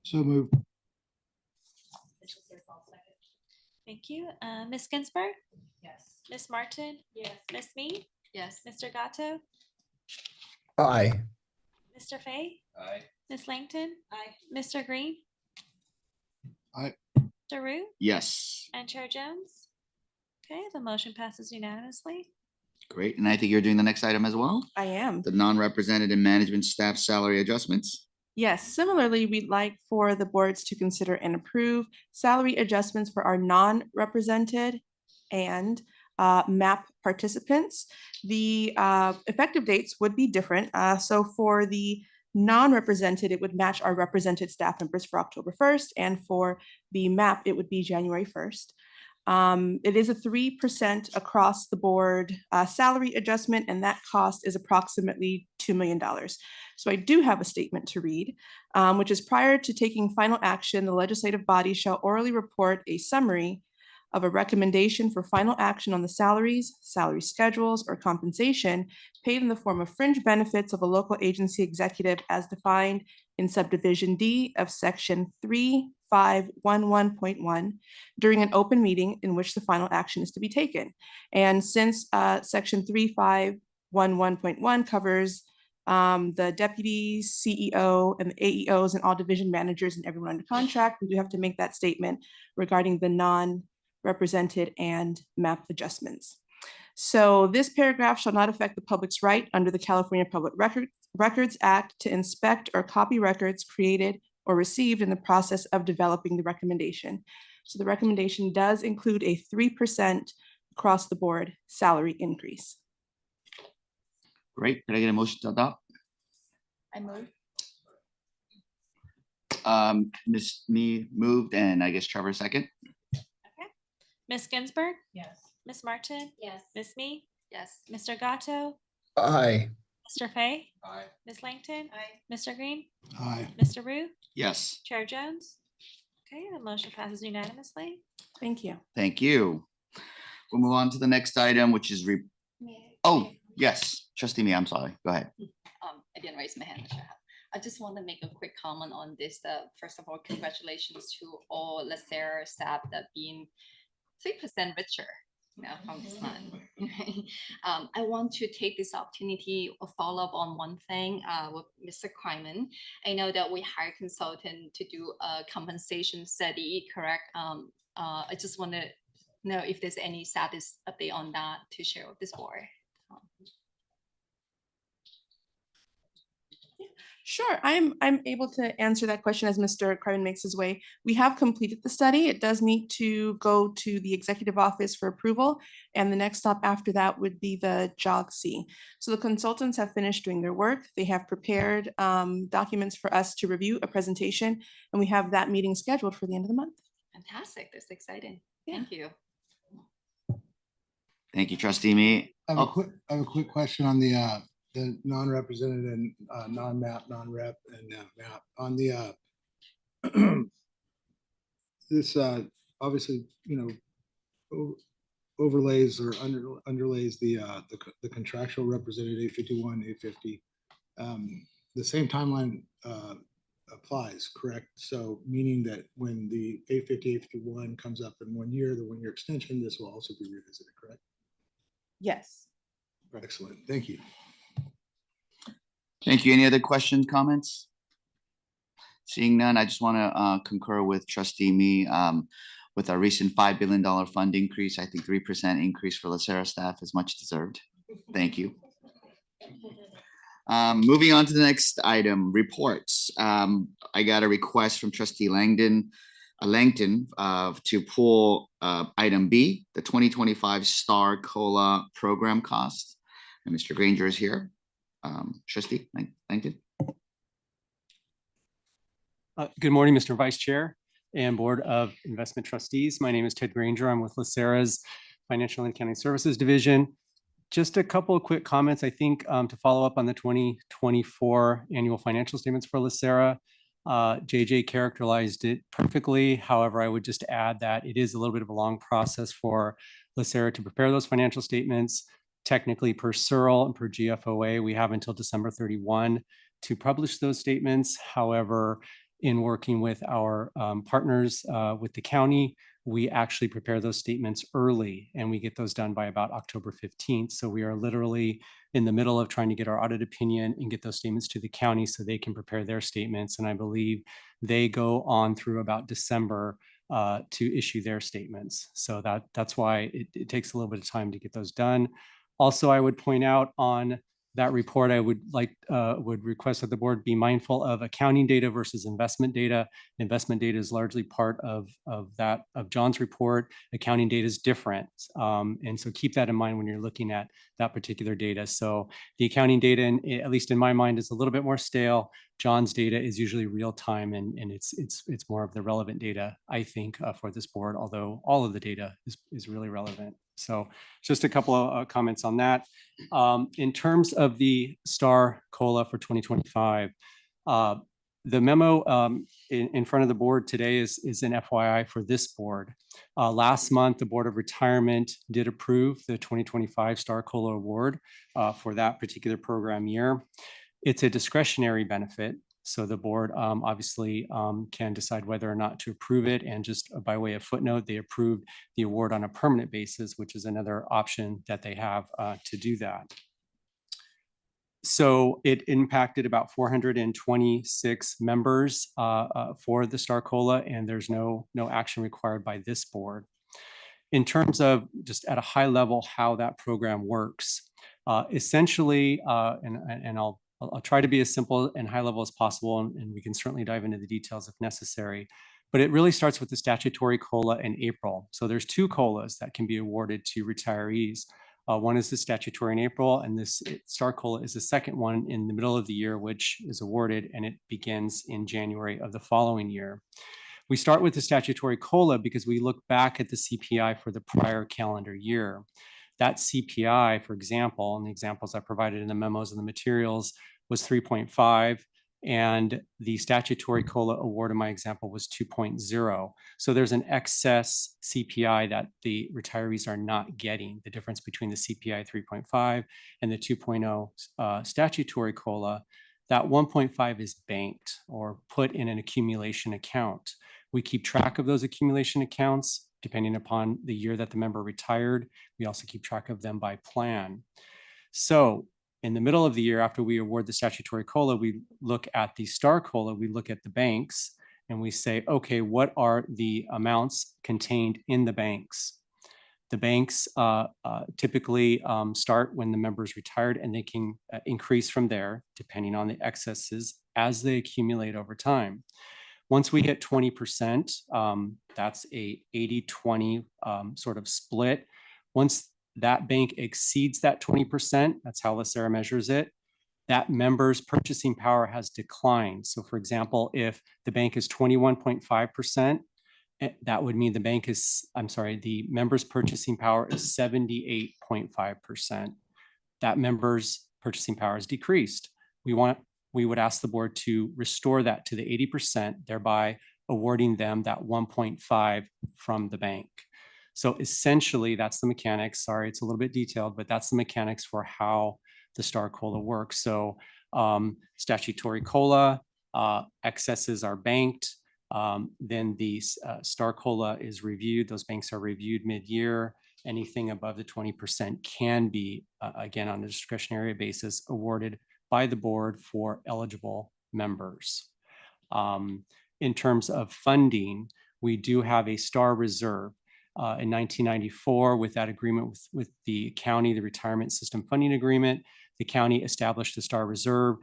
So moved. Thank you. Ms. Ginsburg, Yes. Ms. Martin, Yes. Ms. Me, Yes. Mr. Gatto, Aye. Mr. Fay, Aye. Ms. Langton, Aye. Mr. Green. Aye. Mr. Rue Yes, and Chair Jones. Okay, the motion passes unanimously. great. And I think you're doing the next item as well, I am. the non-represented and management staff salary adjustments. Yes, similarly, we'd like for the boards to consider and approve salary adjustments for our non-represented and MAP participants. The effective dates would be different. So for the non-represented, it would match our represented staff members for October 1st, and for the MAP, it would be January 1st. It is a 3% across the board salary adjustment, and that cost is approximately $2 million. So I do have a statement to read, which is prior to taking final action, the legislative body shall orally report a summary of a recommendation for final action on the salaries, salary schedules, or compensation paid in the form of fringe benefits of a local agency executive as defined in subdivision D of section 3511.1 during an open meeting in which the final action is to be taken. And since section 3511.1 covers the deputies, CEO, and the AEOs, and all division managers and everyone under contract, we do have to make that statement regarding the non-represented and MAP adjustments. So this paragraph shall not affect the public's right under the California Public Records Act to inspect or copy records created or received in the process of developing the recommendation. So the recommendation does include a 3% across the board salary increase. Great. Can I get a motion to adopt? I move. Ms. Me moved, and I guess Trevor second. Okay. Ms. Ginsburg, Yes. Ms. Martin, Yes. Ms. Me, Yes. Mr. Gatto, Aye. Mr. Fay, Aye. Ms. Langton, Aye. Mr. Green, Aye. Mr. Rue, Yes, Chair Jones. Okay, the motion passes unanimously. Thank you. thank you. We'll move on to the next item, which is oh, yes, Trustee Me, I'm sorry. Go ahead. I didn't raise my hand. I just want to make a quick comment on this. First of all, congratulations to all LACERA staff that being 3% richer from this month. I want to take this opportunity to follow up on one thing with Mr. Kryman. I know that we hired a consultant to do a compensation study, correct? I just want to know if there's any status update on that to share with this board. Sure, I'm able to answer that question as Mr. Kryman makes his way. We have completed the study. It does need to go to the executive office for approval, and the next stop after that would be the JOGC. So the consultants have finished doing their work. They have prepared documents for us to review, a presentation, and we have that meeting scheduled for the end of the month. Fantastic, that's exciting. Thank you. Thank you, Trustee Me. I have a quick question on the non-represented and non-map, non-rep and map on the this obviously, overlays or underlays the contractual represented 851, 850. The same timeline applies, correct? So meaning that when the 850, 851 comes up in 1 year, the 1 year extension, this will also be revisited, correct? Yes. Excellent, thank you. Thank you. Any other questions, comments? Seeing none, I just want to concur with Trustee Me with our recent $5 billion fund increase. I think 3% increase for LACERA staff is much deserved. Thank you. Moving on to the next item, reports. I got a request from Trustee Langton to pull item B, the 2025 Star COLA program cost. And Mr. Granger is here. Trustee Langton. Good morning, Mr. Vice Chair and Board of Investment Trustees. My name is Ted Granger. I'm with LACERA's Financial and Accounting Services Division. Just a couple of quick comments, I think, to follow up on the 2024 annual financial statements for LACERA. JJ characterized it perfectly. However, I would just add that it is a little bit of a long process for LACERA to prepare those financial statements. Technically, per SERL and per GFOA, we have until December 31 to publish those statements. However, in working with our partners with the county, we actually prepare those statements early and we get those done by about October 15th. So we are literally in the middle of trying to get our audit opinion and get those statements to the county so they can prepare their statements. And I believe they go on through about December to issue their statements. So that's why it takes a little bit of time to get those done. Also, I would point out on that report, I would request that the board be mindful of accounting data versus investment data. Investment data is largely part of John's report. Accounting data is different. And so keep that in mind when you're looking at that particular data. So the accounting data, at least in my mind, is a little bit more stale. John's data is usually real time and it's more of the relevant data, I think, for this board, although all of the data is really relevant. So just a couple of comments on that. In terms of the STAR COLA for 2025, the memo in front of the board today is an FYI for this board. Last month, the Board of Retirement did approve the 2025 STAR COLA award for that particular program year. It's a discretionary benefit. So the board obviously can decide whether or not to approve it. And just by way of footnote, they approved the award on a permanent basis, which is another option that they have to do that. So it impacted about 426 members for the STAR COLA, and there's no action required by this board. In terms of just at a high level, how that program works, essentially, and I'll try to be as simple and high level as possible, and we can certainly dive into the details if necessary. But it really starts with the statutory COLA in April. So there's two COLAs that can be awarded to retirees. One is the statutory in April, and this STAR COLA is the second one in the middle of the year, which is awarded, and it begins in January of the following year. We start with the statutory COLA because we look back at the CPI for the prior calendar year. That CPI, for example, and the examples I provided in the memos and the materials, was 3.5, and the statutory COLA award in my example was 2.0. So there's an excess CPI that the retirees are not getting, the difference between the CPI 3.5 and the 2.0 statutory COLA. That 1.5 is banked or put in an accumulation account. We keep track of those accumulation accounts depending upon the year that the member retired. We also keep track of them by plan. So in the middle of the year, after we award the statutory COLA, we look at the star COLA, we look at the banks, and we say, okay, what are the amounts contained in the banks? The banks typically start when the member is retired, and they can increase from there depending on the excesses as they accumulate over time. Once we hit 20%, that's a 80-20 sort of split. Once that bank exceeds that 20%, that's how LACERA measures it, that member's purchasing power has declined. So for example, if the bank is 21.5%, that would mean the member's purchasing power is 78.5%. That member's purchasing power has decreased. We would ask the board to restore that to the 80%, thereby awarding them that 1.5 from the bank. So essentially, that's the mechanics. Sorry, it's a little bit detailed, but that's the mechanics for how the star COLA works. So statutory COLA, excesses are banked. Then the star COLA is reviewed. Those banks are reviewed mid-year. Anything above the 20% can be, again, on a discretionary basis, awarded by the board for eligible members. In terms of funding, we do have a star reserve. In 1994, with that agreement with the county, the retirement system funding agreement, the county established the star reserve.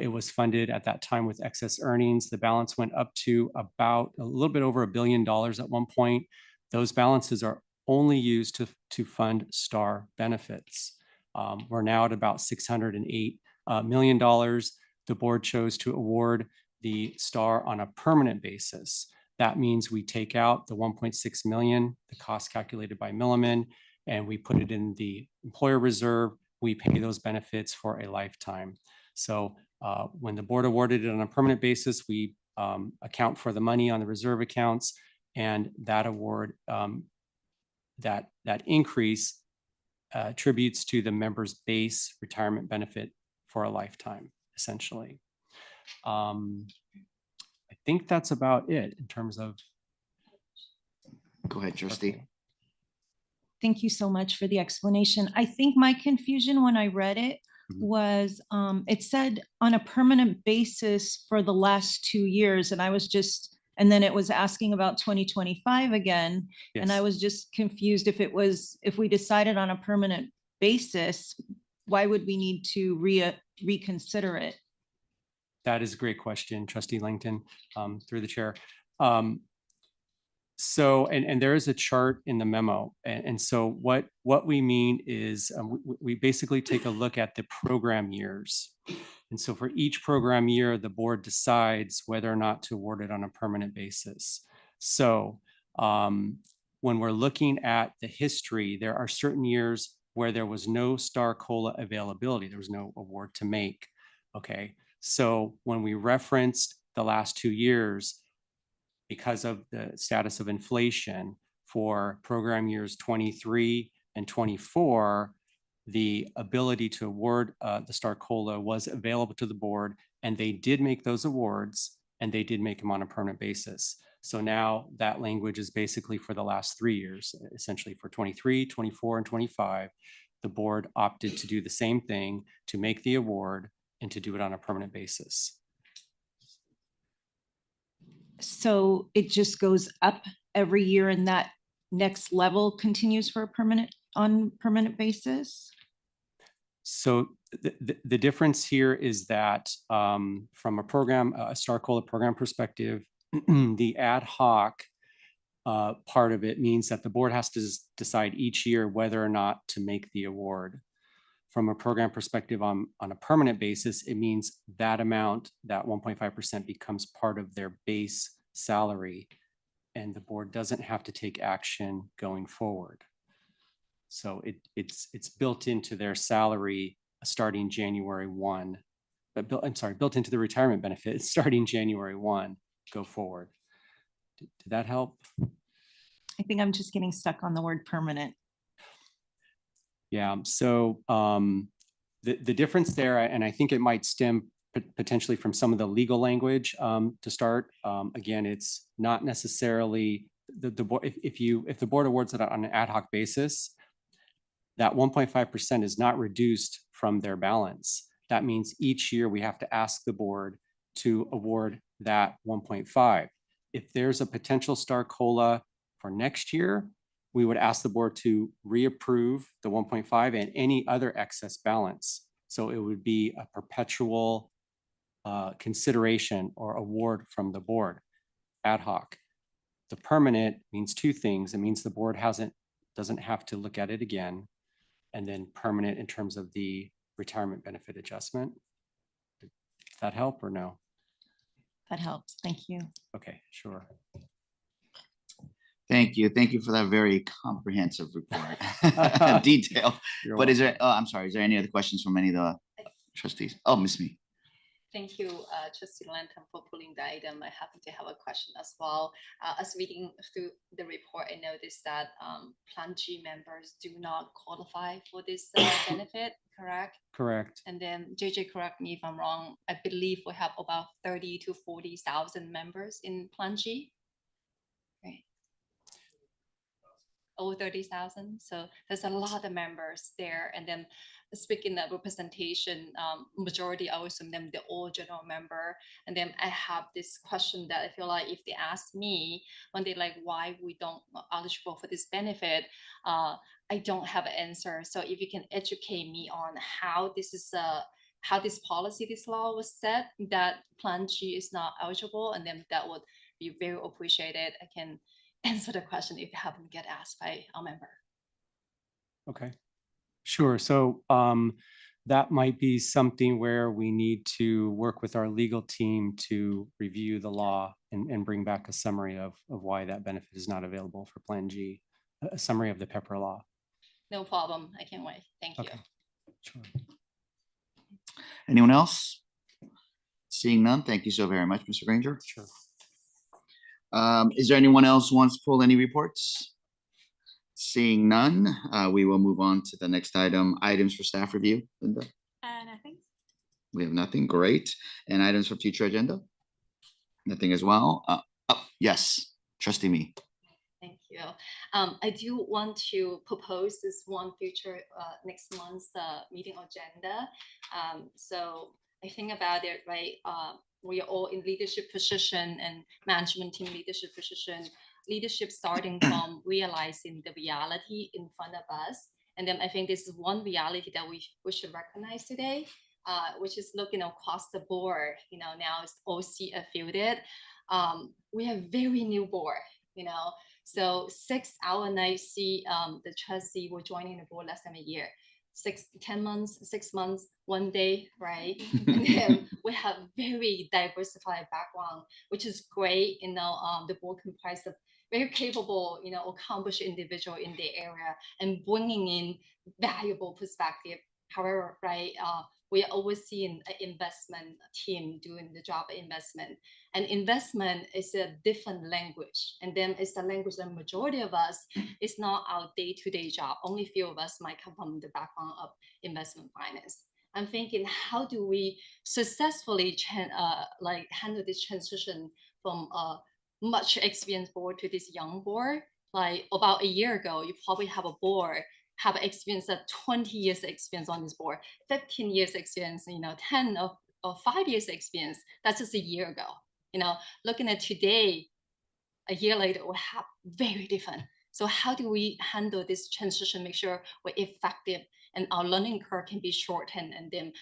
It was funded at that time with excess earnings. The balance went up to about a little bit over $1 billion at one point. Those balances are only used to fund star benefits. We're now at about $608 million. The board chose to award the star on a permanent basis. That means we take out the 1.6 million, the cost calculated by Milliman, and we put it in the employer reserve. We pay those benefits for a lifetime. So when the board awarded it on a permanent basis, we account for the money on the reserve accounts, and that award, that increase attributes to the member's base retirement benefit for a lifetime, essentially. I think that's about it in terms of. Go ahead, Trustee. Okay. Thank you so much for the explanation. I think my confusion when I read it was it said on a permanent basis for the last 2 years, and I was just, and then it was asking about 2025 again. Yes. And I was just confused if we decided on a permanent basis, why would we need to reconsider it? That is a great question, Trustee Langton, through the chair. So, and there is a chart in the memo. And so what we mean is we basically take a look at the program years. And so for each program year, the board decides whether or not to award it on a permanent basis. So when we're looking at the history, there are certain years where there was no star COLA availability. There was no award to make, okay? So when we referenced the last 2 years, because of the status of inflation for program years 23 and 24, the ability to award the star COLA was available to the board, and they did make those awards, and they did make them on a permanent basis. So now that language is basically for the last 3 years, essentially for 23, 24, and 25. The board opted to do the same thing, to make the award and to do it on a permanent basis. So it just goes up every year and that next level continues for a permanent basis? So the difference here is that from a star COLA program perspective, the ad hoc part of it means that the board has to decide each year whether or not to make the award. From a program perspective on a permanent basis, it means that amount, that 1.5% becomes part of their base salary, and the board doesn't have to take action going forward. So it's built into their salary starting January 1, but built into the retirement benefit starting January 1, go forward. Did that help? I think I'm just getting stuck on the word permanent. Yeah, so the difference there, and I think it might stem potentially from some of the legal language to start. Again, it's not necessarily the board. If the board awards it on an ad hoc basis, that 1.5% is not reduced from their balance. That means each year we have to ask the board to award that 1.5. If there's a potential star COLA for next year, we would ask the board to reapprove the 1.5 and any other excess balance. So it would be a perpetual consideration or award from the board, ad hoc. The permanent means two things. It means the board doesn't have to look at it again. And then permanent in terms of the retirement benefit adjustment. Does that help or no? That helps. Thank you. Okay, sure. Thank you. Thank you for that very comprehensive report. Detail. But is there, I'm sorry, is there any other questions from any of the trustees? Oh, Ms. Me. Thank you, Trustee Lanton, for pulling the item. I happen to have a question as well. As reading through the report, I noticed that Plan G members do not qualify for this benefit, correct? Correct. And then JJ, correct me if I'm wrong. I believe we have about 30 to 40,000 members in Plan G. Right. Over 30,000. So there's a lot of members there. And then speaking of representation, majority, I would assume them the all general member. And then I have this question that I feel like if they ask me when they like why we don't eligible for this benefit, I don't have an answer. So if you can educate me on how this is how this policy, this law was set, that Plan G is not eligible, and then that would be very appreciated. I can answer the question if you haven't get asked by a member. Okay, sure. So that might be something where we need to work with our legal team to review the law and bring back a summary of why that benefit is not available for Plan G, a summary of the PEPRA law. No problem. I can't wait. Thank you. Okay, sure. Anyone else? Seeing none, thank you so very much, Mr. Granger. Sure. Is there anyone else who wants to pull any reports? Seeing none, we will move on to the next item, items for staff review. Linda? Nothing. We have nothing, great. And items for future agenda? Nothing as well. Oh, yes, Trustee Me. Thank you. I do want to propose this one future next month's meeting agenda. So I think about it, right? We are all in leadership position and management team leadership position. Leadership starting from realizing the reality in front of us. And then I think this is one reality that we should recognize today, which is looking across the board, now it's OC affiliated. We have very new board, so 6 hours and I see the trustee were joining the board less than a year. 10 months, 6 months, 1 day, right? And then we have very diversified background, which is great. The board comprised of very capable, accomplished individual in the area and bringing in valuable perspective. However, right, we are overseeing an investment team doing the job of investment. And investment is a different language. And then it's a language that majority of us is not our day-to-day job. Only few of us might come from the background of investment finance. I'm thinking, how do we successfully handle this transition from a much experienced board to this young board? Like about a year ago, you probably have a board have experience of 20 years experience on this board, 15 years experience, 10 or 5 years experience. That's just a year ago. Looking at today, a year later, we have very different. So how do we handle this transition, make sure we're effective and our learning curve can be shortened, and then,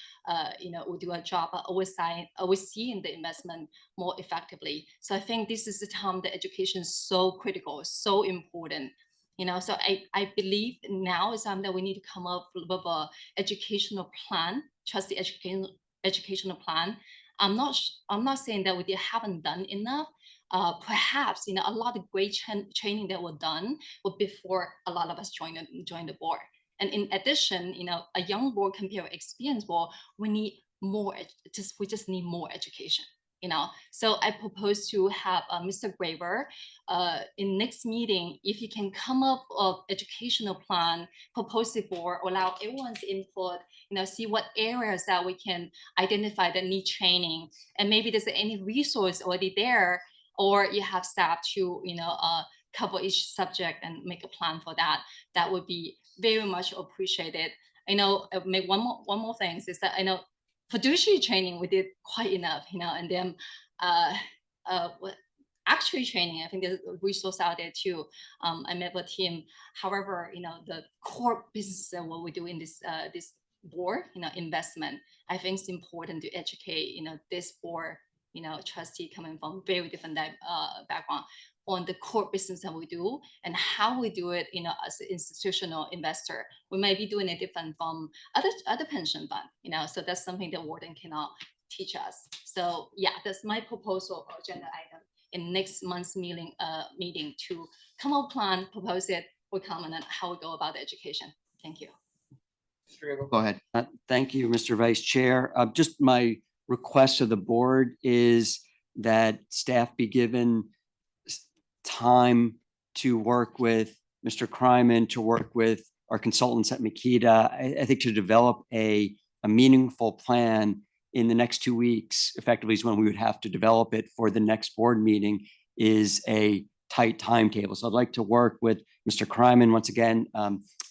we'll do a job of overseeing the investment more effectively. So I think this is the time that education is so critical, so important. So I believe now is time that we need to come up with a educational plan, trustee educational plan. I'm not saying that we haven't done enough. Perhaps a lot of great training that were done before a lot of us joined the board. And in addition, a young board compared to experienced board, we need more. We just need more education. So I propose to have Mr. Graver in next meeting, if you can come up with educational plan, propose it for, allow everyone's input, see what areas that we can identify that need training, and maybe there's any resource already there, or you have staff to, cover each subject and make a plan for that. That would be very much appreciated. Make one more thing is that fiduciary training we did quite enough, and then actuary training, I think there's a resource out there too. I met with him. However, the core business and what we do in this board, investment, I think it's important to educate, this board, trustee coming from very different background on the core business that we do and how we do it, as an institutional investor. We might be doing it different from other pension fund, so that's something that Warden cannot teach us. So yeah, that's my proposal or agenda item in next month's meeting to come up plan, propose it, we comment on how we go about the education. Thank you. Go ahead. Thank you, Mr. Vice Chair. Just my request of the board is that staff be given time to work with Mr. Kryman, to work with our consultants at Makita. I think to develop a meaningful plan in the next 2 weeks, effectively is when we would have to develop it for the next board meeting, is a tight timetable. So I'd like to work with Mr. Kryman, once again,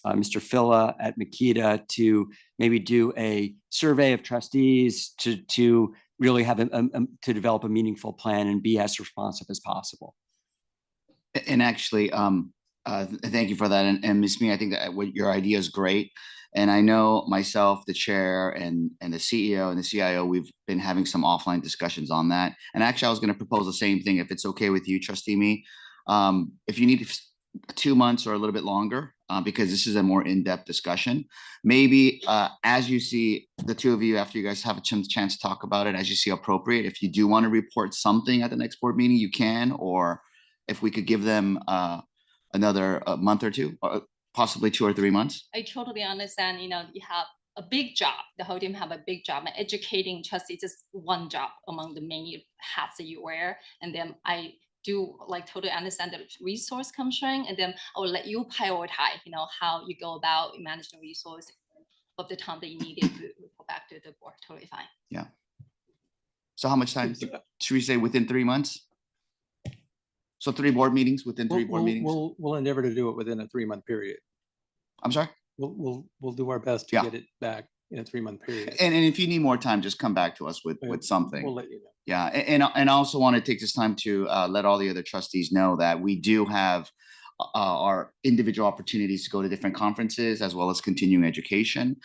Mr. Filla at Makita, to maybe do a survey of trustees to really have to develop a meaningful plan and be as responsive as possible. And actually, thank you for that. And Ms. Mee, I think that your idea is great. And I know myself, the chair, and the CEO and the CIO, we've been having some offline discussions on that. And actually, I was going to propose the same thing, if it's okay with you, Trustee Mee. If you need 2 months or a little bit longer, because this is a more in-depth discussion, maybe as you see, the two of you, after you guys have a chance to talk about it, as you see appropriate, if you do want to report something at the next board meeting, you can, or if we could give them another month or two, or possibly 2 or 3 months. I totally understand, you have a big job. The whole team have a big job. And educating trustees is just one job among the many hats that you wear. And then I do totally understand the resource constraint. And then I will let you prioritize, how you go about managing the resource of the time that you need it to report back to the board. Totally fine. Yeah. So how much time should we say within 3 months? So 3 board meetings within 3 board meetings. We'll endeavor to do it within a 3-month period. I'm sorry. We'll do our best to get it back in a 3-month period. And if you need more time, just come back to us with something. We'll let you know. Yeah, and I also want to take this time to let all the other trustees know that we do have our individual opportunities to go to different conferences, as well as continuing education.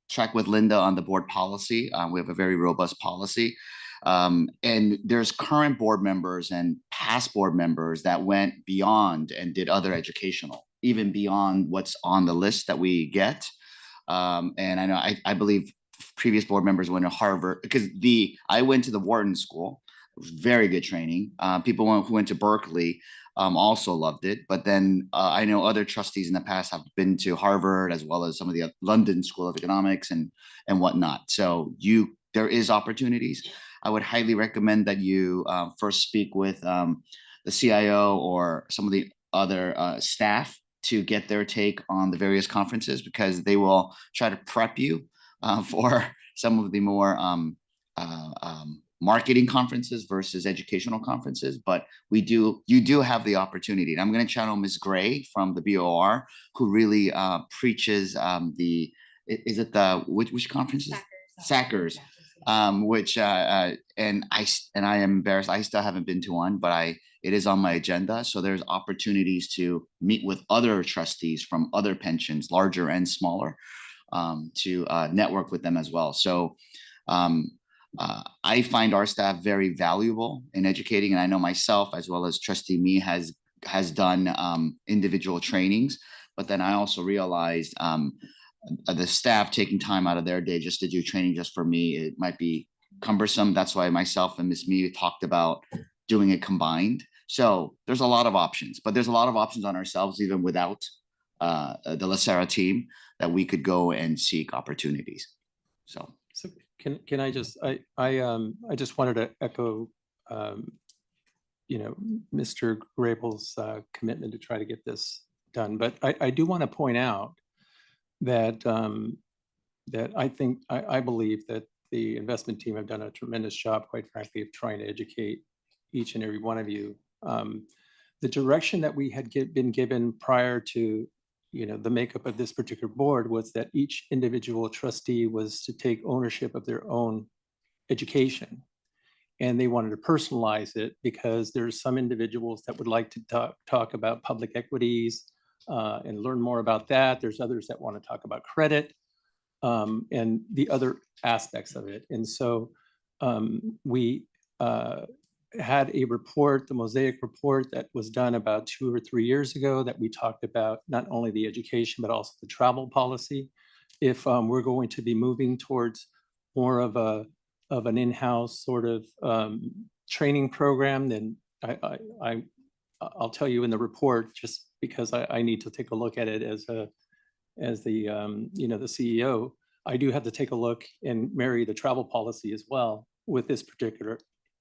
Track with Linda on the board policy. We have a very robust policy. And there's current board members and past board members that went beyond and did other educational, even beyond what's on the list that we get. And I know I believe previous board members went to Harvard, because I went to the Wharton School. It was very good training. People who went to Berkeley also loved it. But then I know other trustees in the past have been to Harvard, as well as some of the London School of Economics and whatnot. So there is opportunities. I would highly recommend that you first speak with the CIO or some of the other staff to get their take on the various conferences, because they will try to prep you for some of the more marketing conferences versus educational conferences. But you do have the opportunity. And I'm going to channel Ms. Gray from the BOR, who really preaches which conferences? SACRS. Which and I am embarrassed, I still haven't been to one, but it is on my agenda. So there's opportunities to meet with other trustees from other pensions, larger and smaller, to network with them as well. So I find our staff very valuable in educating, and I know myself, as well as Trustee Mee, has done individual trainings. But then I also realized the staff taking time out of their day just to do training just for me, it might be cumbersome. That's why myself and Ms. Mee talked about doing it combined. So there's a lot of options, but there's a lot of options on ourselves, even without the LACERA team, that we could go and seek opportunities. So Can I just, I just wanted to echo, Mr. Grable's commitment to try to get this done. But I do want to point out that, that I believe that the investment team have done a tremendous job, quite frankly, of trying to educate each and every one of you. The direction that we had been given prior to the makeup of this particular board was that each individual trustee was to take ownership of their own education. And they wanted to personalize it because there's some individuals that would like to talk about public equities and learn more about that. There's others that want to talk about credit and the other aspects of it. And so we had a report, the Mosaic report, that was done about 2 or 3 years ago that we talked about not only the education, but also the travel policy. If we're going to be moving towards more of an in-house sort of training program, then I'll tell you in the report, just because I need to take a look at it as the the CEO, I do have to take a look and marry the travel policy as well with this particular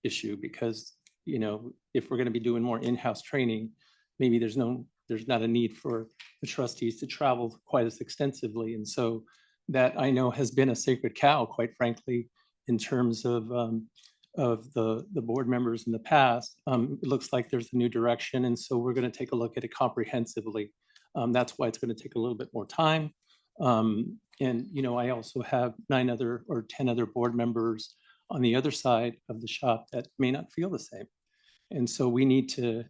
issue, because if we're going to be doing more in-house training, maybe there's not a need for the trustees to travel quite as extensively. And so that, I know, has been a sacred cow, quite frankly, in terms of the board members in the past. It looks like there's a new direction, and so we're going to take a look at it comprehensively. That's why it's going to take a little bit more time. And I also have 9 other or 10 other board members on the other side of the shop that may not feel the same. And so we need to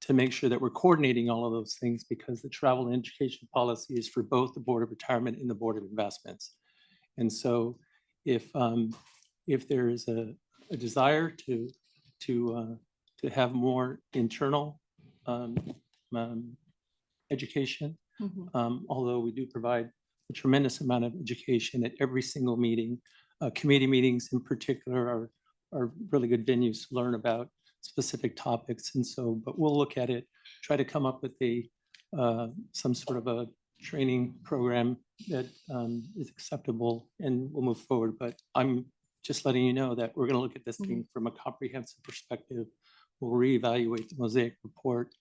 make sure that we're coordinating all of those things, because the travel and education policy is for both the Board of Retirement and the Board of Investments. And so if there is a desire to have more internal education, although we do provide a tremendous amount of education at every single meeting. Committee meetings in particular are really good venues to learn about specific topics. And so, but we'll look at it, try to come up with some sort of a training program that is acceptable, and we'll move forward. But I'm just letting you know that we're going to look at this thing from a comprehensive perspective. We'll reevaluate the Mosaic report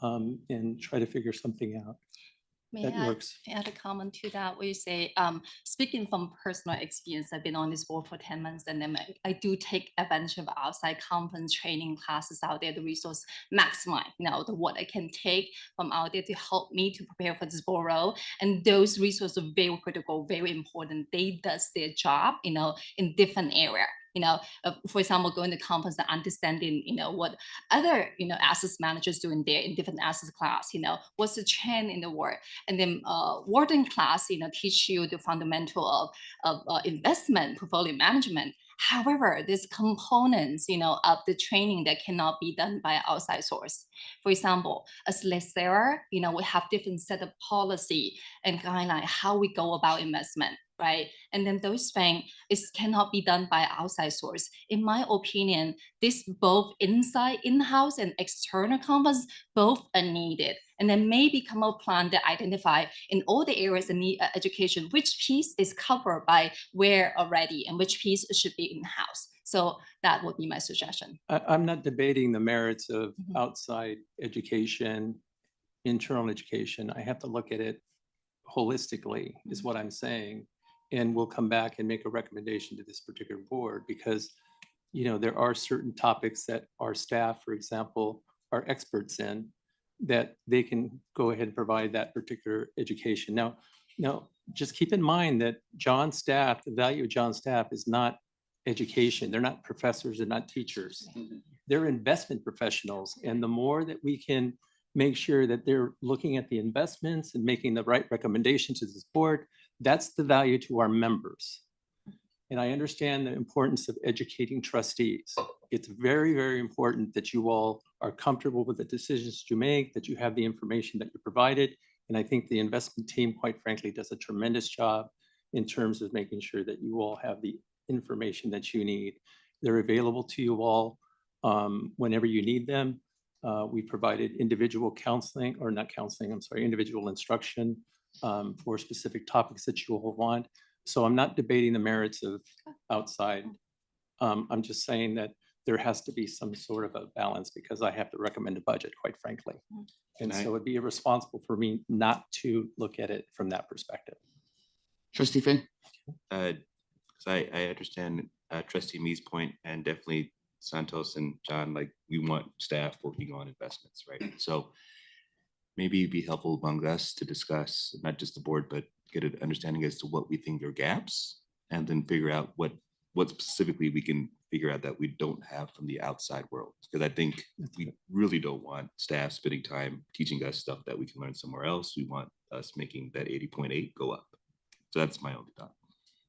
and try to figure something out. May that I works. add a comment to that? Where you say, speaking from personal experience, I've been on this board for 10 months, and then I do take advantage of outside conference training classes out there, the resource maximize, what I can take from out there to help me to prepare for this board role. And those resources are very critical, very important. They does their job, in different area. For example, going to conference and understanding, what other, asset managers doing there in different asset class, what's the trend in the world. And then warden class, teach you the fundamental of investment portfolio management. However, there's components, of the training that cannot be done by outside source. For example, as LACERA, we have different set of policy and guideline how we go about investment. Right. And then those things cannot be done by outside source. In my opinion, this both inside in-house and external conference both are needed. And then maybe come up plan that identify in all the areas in need education, which piece is covered by where already and which piece should be in-house. So that would be my suggestion. I'm not debating the merits of outside education, internal education. I have to look at it holistically, is what I'm saying. And we'll come back and make a recommendation to this particular board, because there are certain topics that our staff, for example, are experts in, that they can go ahead and provide that particular education. Now, just keep in mind that John's staff, the value of John's staff is not education. They're not professors, they're not teachers. They're investment professionals. And the more that we can make sure that they're looking at the investments and making the right recommendations to this board, that's the value to our members. And I understand the importance of educating trustees. It's very, very important that you all are comfortable with the decisions you make, that you have the information that you provided. And I think the investment team, quite frankly, does a tremendous job in terms of making sure that you all have the information that you need. They're available to you all whenever you need them. We provided individual counseling, or not counseling, I'm sorry, individual instruction for specific topics that you all want. So I'm not debating the merits of outside. I'm just saying that there has to be some sort of a balance because I have to recommend a budget, quite frankly. And so it'd be irresponsible for me not to look at it from that perspective. Trustee Finn? Because I understand Trustee Mee's point, and definitely Santos and John, like, we want staff working on investments, right? So maybe it'd be helpful among us to discuss, not just the board, but get an understanding as to what we think are gaps, and then figure out what specifically we can figure out that we don't have from the outside world. Because I think we really don't want staff spending time teaching us stuff that we can learn somewhere else. We want us making that 80.8 go up. So that's my only thought.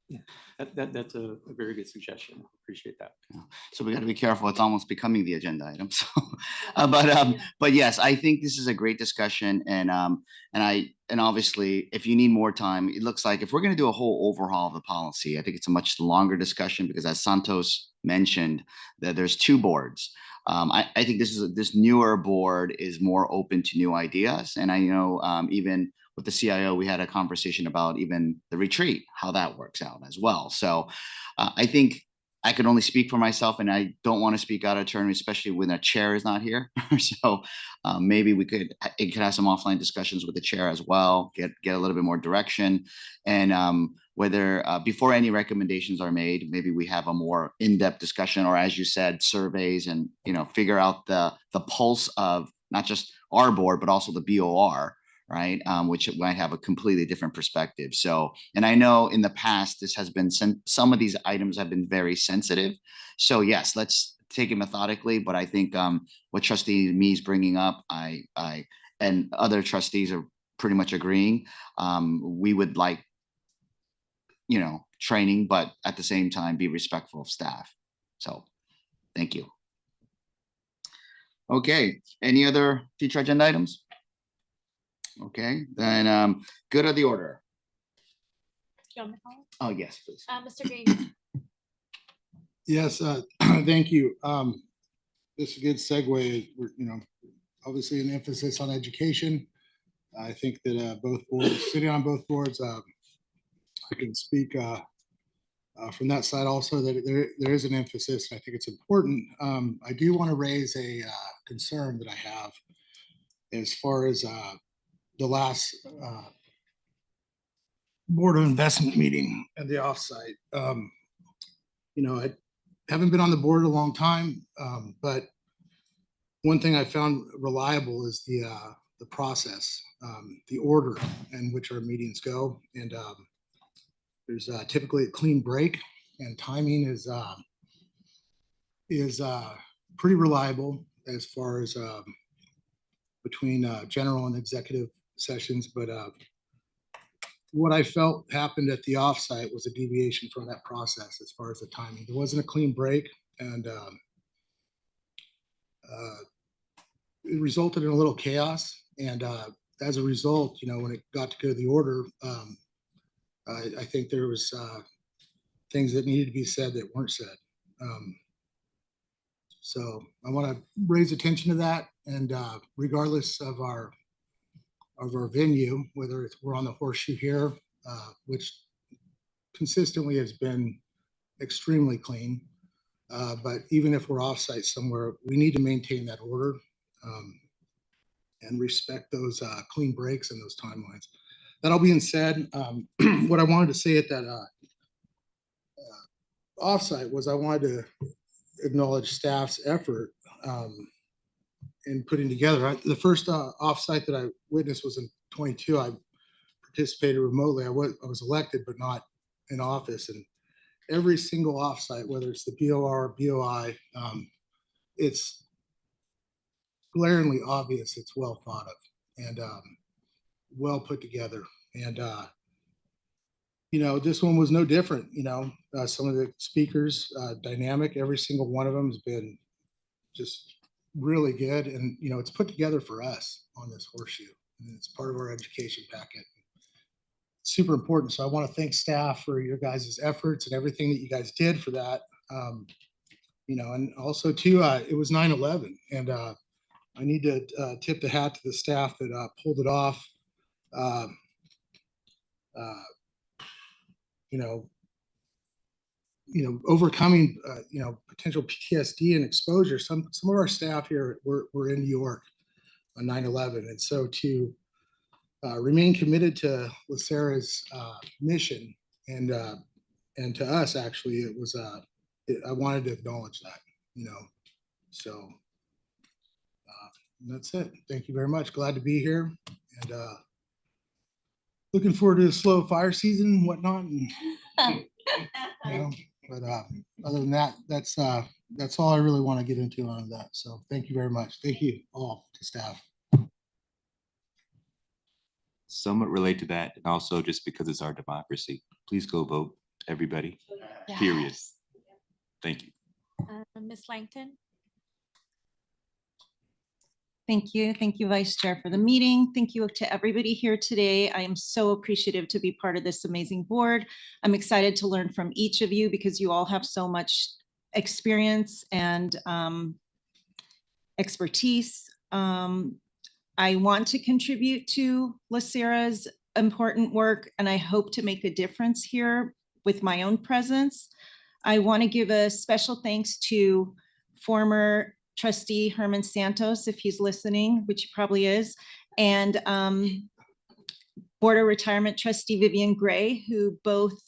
Yeah, that's a very good suggestion. Appreciate that. So we got to be careful. It's almost becoming the agenda item. So, but yes, I think this is a great discussion, and obviously, if you need more time, it looks like if we're going to do a whole overhaul of the policy, I think it's a much longer discussion because, as Santos mentioned, that there's two boards. I think this newer board is more open to new ideas, and I know even with the CIO, we had a conversation about even the retreat, how that works out as well. So I think I can only speak for myself, and I don't want to speak out of turn, especially when a chair is not here. So maybe we could have some offline discussions with the chair as well, get a little bit more direction, and whether before any recommendations are made, maybe we have a more in-depth discussion, or as you said, surveys, and figure out the pulse of not just our board but also the BOR. Right, which might have a completely different perspective. So, and I know in the past this has been some of these items have been very sensitive. So yes, let's take it methodically. But I think what Trustee Mee is bringing up, I and other trustees are pretty much agreeing. We would like, training, but at the same time be respectful of staff. So, thank you. Okay, any other future agenda items? Okay, then good of the order. Oh, yes, please. Mr. Green. Yes, thank you. This is a good segue. We're, obviously an emphasis on education. I think that both boards, sitting on both boards, I can speak from that side also that there is an emphasis. And I think it's important. I do want to raise a concern that I have as far as the last Board of Investment meeting and the offsite. I haven't been on the board a long time, but one thing I found reliable is the process, the order in which our meetings go. And there's typically a clean break, and timing is pretty reliable as far as between general and executive sessions. But what I felt happened at the offsite was a deviation from that process as far as the timing. There wasn't a clean break, and it resulted in a little chaos. And as a result, when it got to go to the order, I think there was things that needed to be said that weren't said. So I want to raise attention to that, and regardless of our venue, whether we're on the horseshoe here, which consistently has been extremely clean, but even if we're offsite somewhere, we need to maintain that order and respect those clean breaks and those timelines. That all being said, what I wanted to say at that offsite was I wanted to acknowledge staff's effort in putting together. The first offsite that I witnessed was in 22. I participated remotely. I was elected, but not in office. And every single offsite, whether it's the BOR or BOI, it's glaringly obvious it's well thought of and well put together. And this one was no different. Some of the speakers, dynamic. Every single one of them has been just really good, and it's put together for us on this horseshoe, and it's part of our education packet. Super important. So I want to thank staff for your guys' efforts and everything that you guys did for that. And also too, it was 9/11, and I need to tip the hat to the staff that pulled it off. overcoming, potential PTSD and exposure. Some of our staff here were in New York on 9/11. And so to remain committed to LACERA's mission and to us, actually, it was, I wanted to acknowledge that, so that's it. Thank you very much. Glad to be here, and looking forward to a slow fire season and whatnot. And, but other than that, that's all I really want to get into on that. So thank you very much. Thank you all to staff. Somewhat related to that, and also just because it's our democracy, please go vote, everybody, period. Thank you. Ms. Langton? Thank you. Thank you, Vice Chair, for the meeting. Thank you to everybody here today. I am so appreciative to be part of this amazing board. I'm excited to learn from each of you because you all have so much experience and expertise. I want to contribute to LACERA's important work, and I hope to make a difference here with my own presence. I want to give a special thanks to former Trustee Herman Santos, if he's listening, which he probably is, and Board of Retirement Trustee Vivian Gray, who both,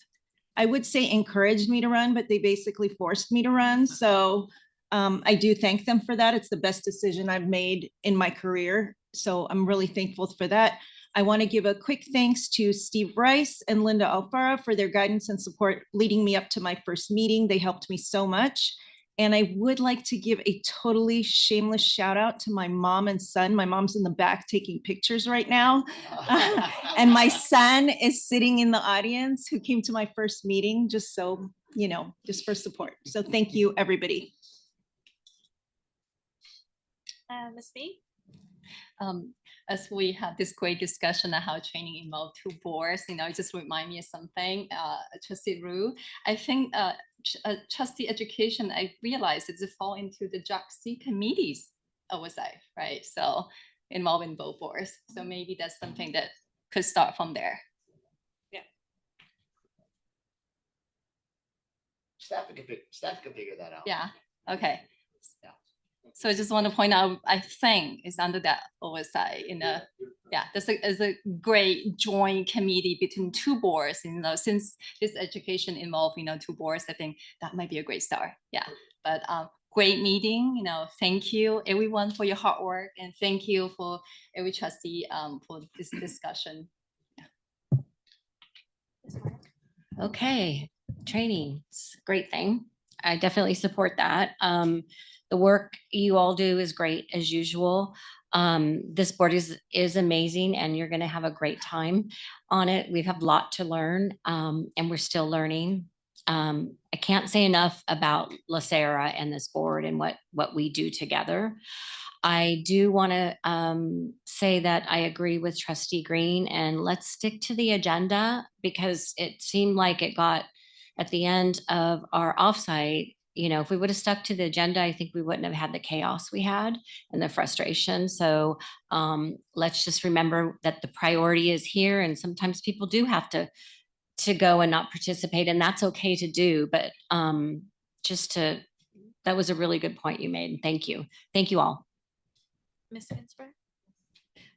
I would say, encouraged me to run, but they basically forced me to run. So I do thank them for that. It's the best decision I've made in my career. So I'm really thankful for that. I want to give a quick thanks to Steve Rice and Linda Alfara for their guidance and support leading me up to my first meeting. They helped me so much. And I would like to give a totally shameless shout out to my mom and son. My mom's in the back taking pictures right now. And my son is sitting in the audience who came to my first meeting, just so, just for support. So thank you, everybody. Ms. B? As we have this great discussion on how training involved two boards, it just remind me of something, Trustee Rue. I think trustee education, I realized it's fall into the JAC committees oversight, right? So involving both boards. So maybe that's something that could start from there. Yeah. Staff can figure that out. Yeah. Okay. Yeah. So I just want to point out, I think it's under that oversight there's a great joint committee between two boards, since this education involved, two boards, I think that might be a great start. Yeah, but great meeting, thank you everyone for your hard work, and thank you for every trustee for this discussion. Okay, training, it's a great thing. I definitely support that. The work you all do is great as usual. This board is amazing, and you're going to have a great time on it. We have a lot to learn, and we're still learning. I can't say enough about LACERA and this board and what we do together. I do want to say that I agree with Trustee Green, and let's stick to the agenda, because it seemed like it got at the end of our offsite. If we would have stuck to the agenda, I think we wouldn't have had the chaos we had and the frustration. So let's just remember that the priority is here, and sometimes people do have to go and not participate, and that's okay to do. But that was a really good point you made. Thank you. Thank you all. Ms. Ginsburg?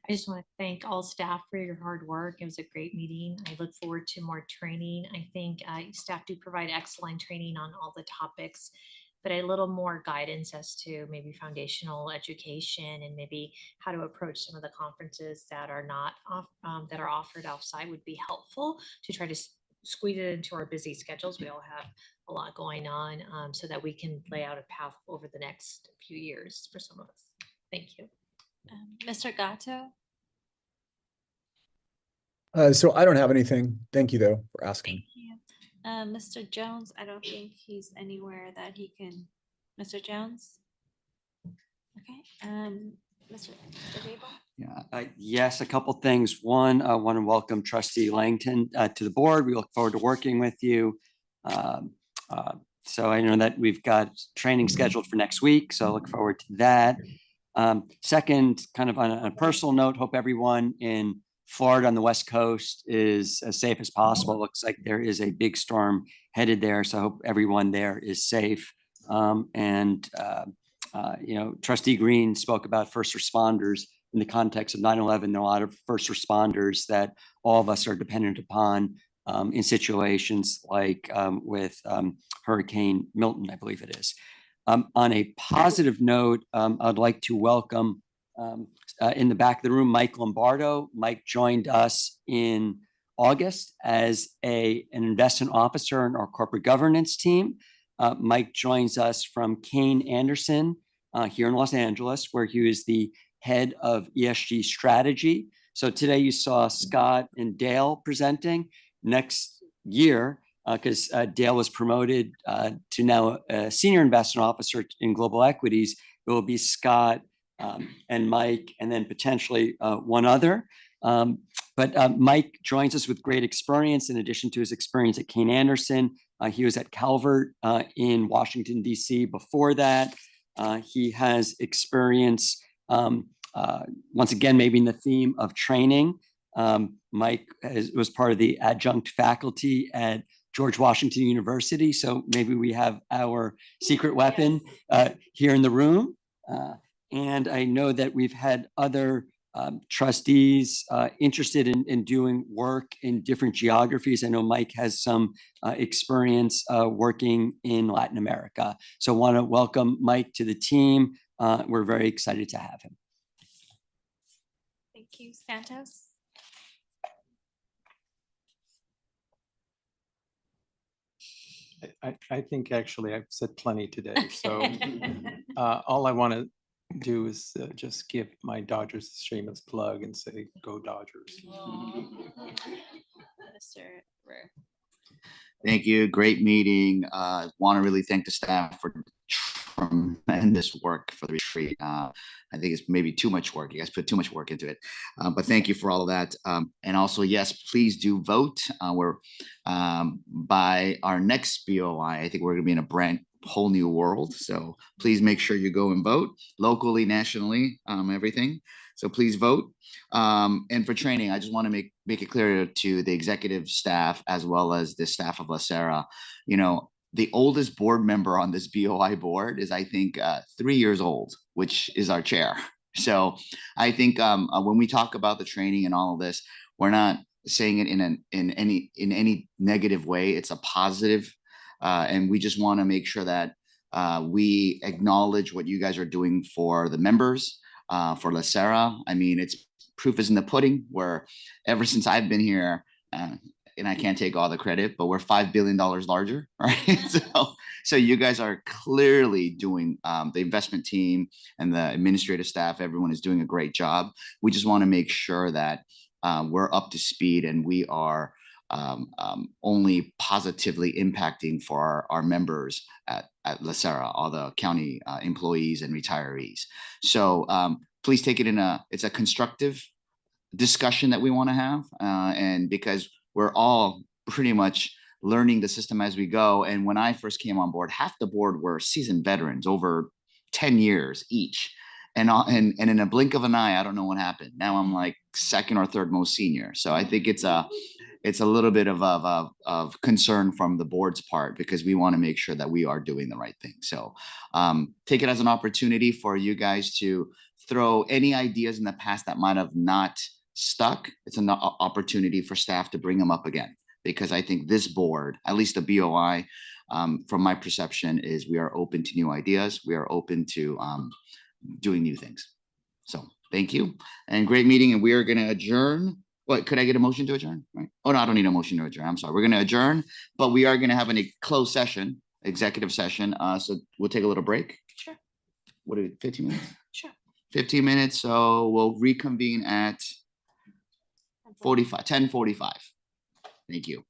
I just want to thank all staff for your hard work. It was a great meeting. I look forward to more training. I think staff do provide excellent training on all the topics, but a little more guidance as to maybe foundational education and maybe how to approach some of the conferences that are not that are offered outside would be helpful to try to squeeze it into our busy schedules. We all have a lot going on, so that we can lay out a path over the next few years for some of us. Thank you. Mr. Gatto? So I don't have anything. Thank you, though, for asking. Thank you. Mr. Jones, I don't think he's anywhere that he can. Mr. Jones? Okay. Mr. Abel? Yeah. Yes, a couple things. One, I want to welcome Trustee Langton to the board. We look forward to working with you. So I know that we've got training scheduled for next week, so I look forward to that. Second, kind of on a personal note, hope everyone in Florida on the West Coast is as safe as possible. Looks like there is a big storm headed there, so I hope everyone there is safe. Trustee Green spoke about first responders in the context of 9/11. There are a lot of first responders that all of us are dependent upon in situations like with Hurricane Milton, I believe it is. On a positive note, I'd like to welcome in the back of the room, Mike Lombardo. Mike joined us in August as an investment officer in our corporate governance team. Mike joins us from Kane Anderson here in Los Angeles, where he is the head of ESG strategy. So today you saw Scott and Dale presenting. Next year, because Dale was promoted to now a senior investment officer in global equities, it will be Scott and Mike, and then potentially one other. But Mike joins us with great experience. In addition to his experience at Kane Anderson, he was at Calvert in Washington, D.C. Before that, he has experience, once again, maybe in the theme of training. Mike was part of the adjunct faculty at George Washington University. So maybe we have our secret weapon here in the room. And I know that we've had other trustees interested in doing work in different geographies. I know Mike has some experience working in Latin America. So I want to welcome Mike to the team. We're very excited to have him. Thank you, Santos. I think actually I've said plenty today. So all I want to do is just give my Dodgers a shameless plug and say, go Dodgers. Mr. Rare. Thank you. Great meeting. Want to really thank the staff for tremendous work for the retreat. I think it's maybe too much work. You guys put too much work into it. But thank you for all of that. And also, yes, please do vote. We're by our next BOI, I think we're going to be in a whole new world. So please make sure you go and vote locally, nationally, everything. So please vote. And for training, I just want to make it clear to the executive staff as well as the staff of LACERA, the oldest board member on this BOI board is, I think, 3 years old, which is our chair. So I think when we talk about the training and all of this, we're not saying it in any negative way. It's a positive, and we just want to make sure that we acknowledge what you guys are doing for the members, for LACERA. I mean, it's proof is in the pudding. Where ever since I've been here, and I can't take all the credit, but we're $5 billion larger, right? So you guys are clearly doing, the investment team and the administrative staff, everyone is doing a great job. We just want to make sure that we're up to speed and we are only positively impacting for our members at LACERA, all the county employees and retirees. So please take it it's a constructive discussion that we want to have, and because we're all pretty much learning the system as we go. And when I first came on board, half the board were seasoned veterans, over 10 years each. And in a blink of an eye, I don't know what happened. Now I'm like second or third most senior. So I think it's a little bit of concern from the board's part, because we want to make sure that we are doing the right thing. So take it as an opportunity for you guys to throw any ideas in the past that might have not stuck. It's an opportunity for staff to bring them up again, because I think this board, at least the BOI, from my perception, is we are open to new ideas. We are open to doing new things. So thank you, and great meeting. And we are going to adjourn. What, could I get a motion to adjourn? Right. Oh, no, I don't need a motion to adjourn. I'm sorry. We're going to adjourn, but we are going to have a closed session, executive session. So we'll take a little break. Sure. What are 15 minutes? Sure. 15 minutes. So we'll reconvene at 10:45. Thank you.